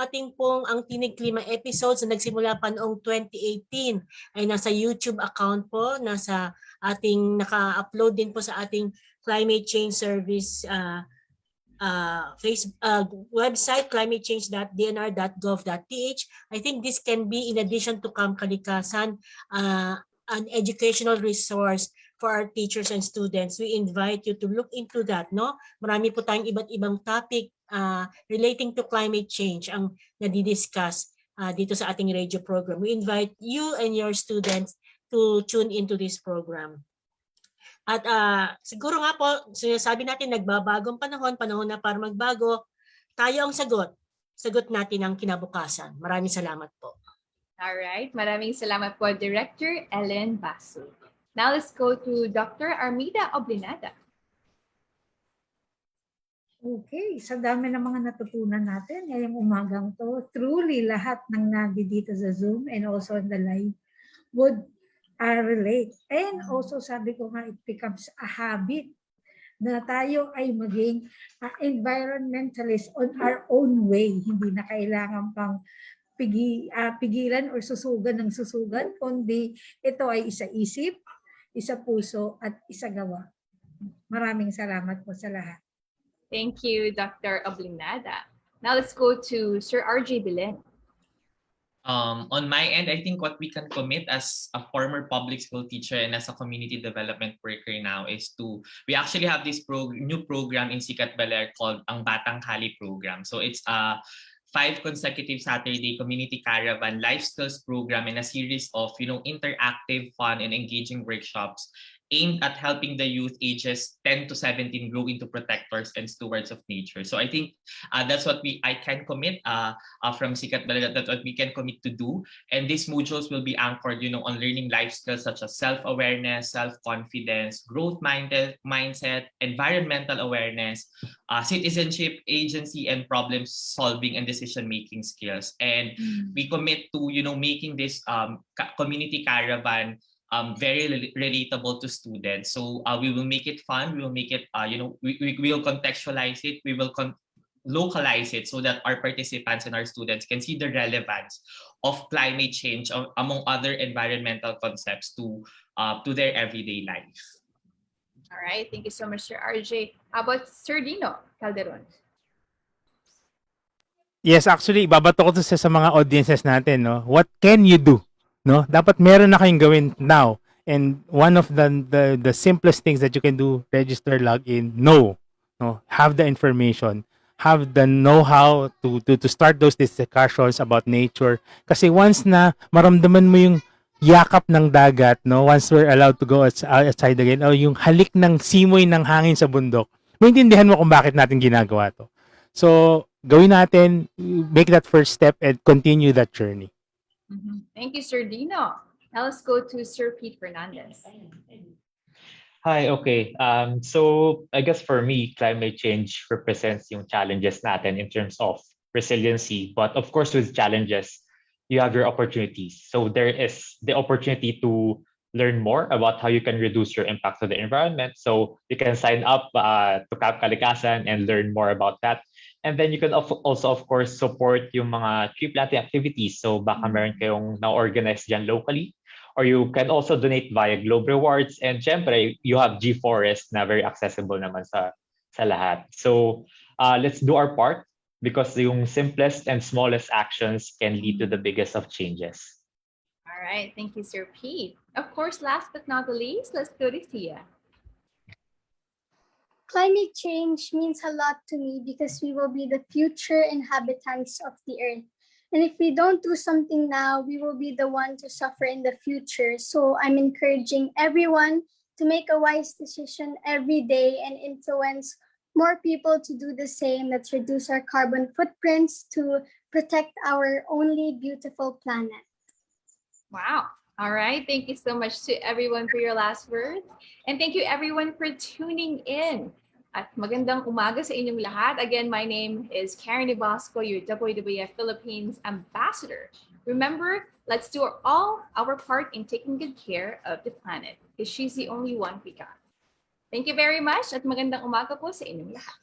Tinig Klima episodes na nagsimula pa noong 2018 ay nasa YouTube account po, nasa ating naka-upload din po sa ating Climate Change Service website, climatechange.dnr.gov.ph. I think this can be in addition to Camp Kalikasan, an educational resource for our teachers and students. We invite you to look into that, no? Marami po tayong iba't ibang topic relating to climate change ang nadidiscuss dito sa ating radio program. We invite you and your students to tune into this program. At siguro nga po, sinasabi natin nagbabagong panahon na para magbago. Tayo ang sagot natin ang kinabukasan. Maraming salamat po. Alright, maraming salamat po, Director Ellen Basu. Now let's go to Dr. Armida Oblinada. Okay, sa dami ng mga natutunan natin ngayong umagang to, truly lahat ng dito sa Zoom and also on the live would relate. And also sabi ko nga, it becomes a habit na tayo ay maging environmentalist on our own way. Hindi na kailangan pang pigilan or susugan ng susugan, kundi ito ay isa isip, isa puso at isa gawa. Maraming salamat po sa lahat. Thank you, Dr. Oblinada. Now let's go to Sir RJ Bilen. On my end, I think what we can commit as a former public school teacher and as a community development worker now is we actually have this new program in Sikat Baler called ang Batang Kali program. So it's a 5 consecutive Saturday community caravan life skills program and a series of interactive, fun, and engaging workshops aimed at helping the youth ages 10 to 17 grow into protectors and stewards of nature. So I think that's what I can commit from Sikat Baler, that's what we can commit to do. And these modules will be anchored, on learning life skills such as self-awareness, self-confidence, growth mindset, environmental awareness, citizenship, agency, and problem solving and decision-making skills. And we commit to, making this community caravan very relatable to students. So we will make it fun. We will make it, we will contextualize it. We will localize it so that our participants and our students can see the relevance of climate change among other environmental concepts to their everyday life. All right, thank you so much, Sir RJ. How about Sir Dino Calderon? Yes, actually, ibabato ko to sa mga audiences natin, no? What can you do? No, dapat meron na kayong gawin now. And one of the simplest things that you can do, register, log in, no, have the information, have the know-how to start those discussions about nature. Kasi once na maramdaman mo yung yakap ng dagat, no, once we're allowed to go outside again, o yung halik ng simoy ng hangin sa bundok, maintindihan mo kung bakit natin ginagawa to. So, gawin natin, make that first step and continue that journey. Thank you, Sir Dino. Now let's go to Sir Pete Fernandez. Hi, okay. So I guess for me, climate change represents yung challenges natin in terms of resiliency. But of course, with challenges, you have your opportunities. So there is the opportunity to learn more about how you can reduce your impact to the environment. So you can sign up to Camp Kalikasan and learn more about that. And then you can also, of course, support yung mga tree planting activities. So baka meron kayong na-organize dyan locally. Or you can also donate via Globe Rewards. And syempre, you have G-Forest na very accessible naman sa lahat. So let's do our part because yung simplest and smallest actions can lead to the biggest of changes. All right, thank you, Sir Pete. Of course, last but not the least, let's go to Tia. Climate change means a lot to me because we will be the future inhabitants of the earth. And if we don't do something now, we will be the one to suffer in the future. So I'm encouraging everyone to make a wise decision every day and influence more people to do the same. Let's reduce our carbon footprints to protect our only beautiful planet. Wow. All right. Thank you so much to everyone for your last words. And thank you everyone for tuning in. At magandang umaga sa inyong lahat. Again, my name is Karen Ibasco, your WWF Philippines ambassador. Remember, let's do all our part in taking good care of the planet because she's the only one we got. Thank you very much at magandang umaga po sa inyong lahat.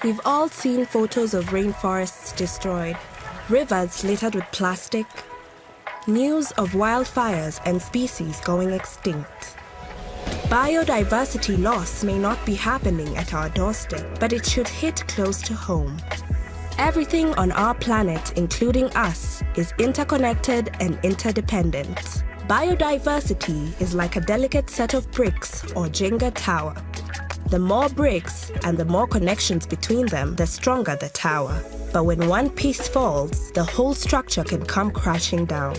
We've all seen photos of rainforests destroyed, rivers littered with plastic, news of wildfires and species going extinct. Biodiversity loss may not be happening at our doorstep, but it should hit close to home. Everything on our planet, including us, is interconnected and interdependent. Biodiversity is like a delicate set of bricks or Jenga tower. The more bricks and the more connections between them, the stronger the tower. But when one piece falls, the whole structure can come crashing down.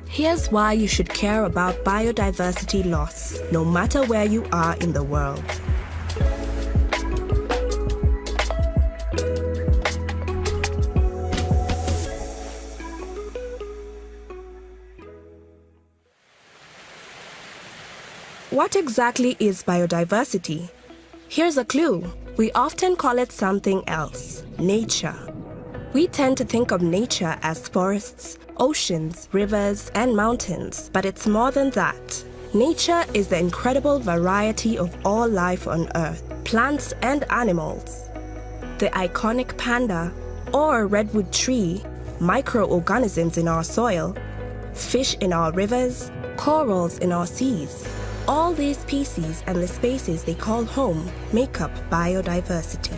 Here's why you should care about biodiversity loss, no matter where you are in the world. What exactly is biodiversity? Here's a clue. We often call it something else, nature. We tend to think of nature as forests, oceans, rivers, and mountains, but it's more than that. Nature is the incredible variety of all life on Earth, plants and animals. The iconic panda or redwood tree, microorganisms in our soil, fish in our rivers, corals in our seas. All these species and the spaces they call home make up biodiversity.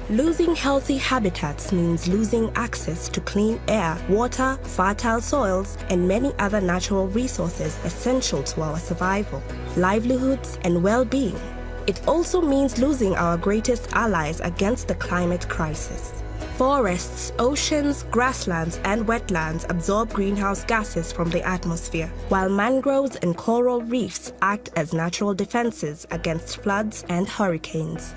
Losing healthy habitats means losing access to clean air, water, fertile soils, and many other natural resources essential to our survival, livelihoods, and well-being. It also means losing our greatest allies against the climate crisis. Forests, oceans, grasslands, and wetlands absorb greenhouse gases from the atmosphere, while mangroves and coral reefs act as natural defenses against floods and hurricanes.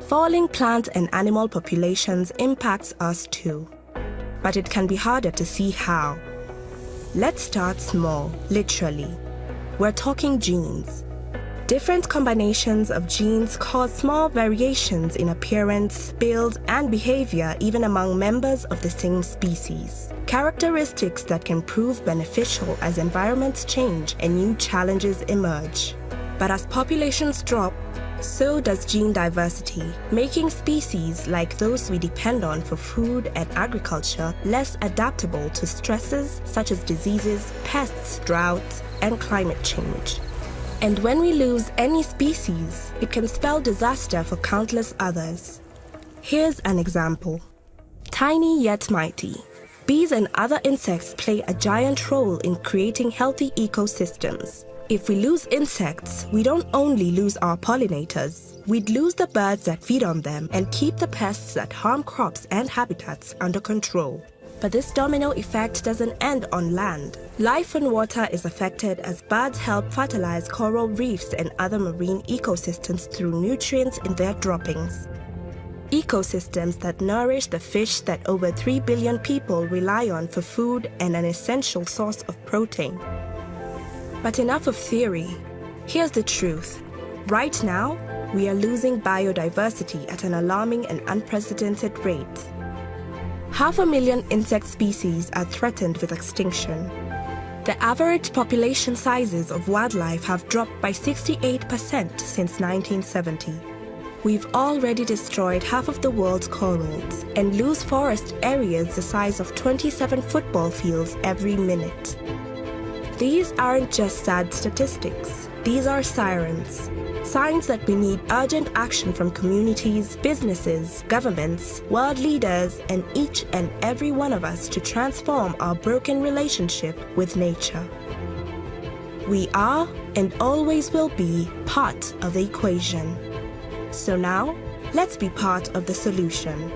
Falling plant and animal populations impacts us too, but it can be harder to see how. Let's start small, literally. We're talking genes. Different combinations of genes cause small variations in appearance, build, and behavior even among members of the same species. Characteristics that can prove beneficial as environments change and new challenges emerge. But as populations drop, so does gene diversity, making species like those we depend on for food and agriculture less adaptable to stresses such as diseases, pests, drought, and climate change. And when we lose any species, it can spell disaster for countless others. Here's an example. Tiny yet mighty. Bees and other insects play a giant role in creating healthy ecosystems. If we lose insects, we don't only lose our pollinators, we'd lose the birds that feed on them and keep the pests that harm crops and habitats under control. But this domino effect doesn't end on land. Life on water is affected as birds help fertilize coral reefs and other marine ecosystems through nutrients in their droppings. Ecosystems that nourish the fish that over 3 billion people rely on for food and an essential source of protein. But enough of theory. Here's the truth. Right now, we are losing biodiversity at an alarming and unprecedented rate. 500,000 insect species are threatened with extinction. The average population sizes of wildlife have dropped by 68% since 1970. We've already destroyed half of the world's corals and lose forest areas the size of 27 football fields every minute. These aren't just sad statistics. These are sirens. Signs that we need urgent action from communities, businesses, governments, world leaders, and each and every one of us to transform our broken relationship with nature. We are and always will be part of the equation. So now, let's be part of the solution.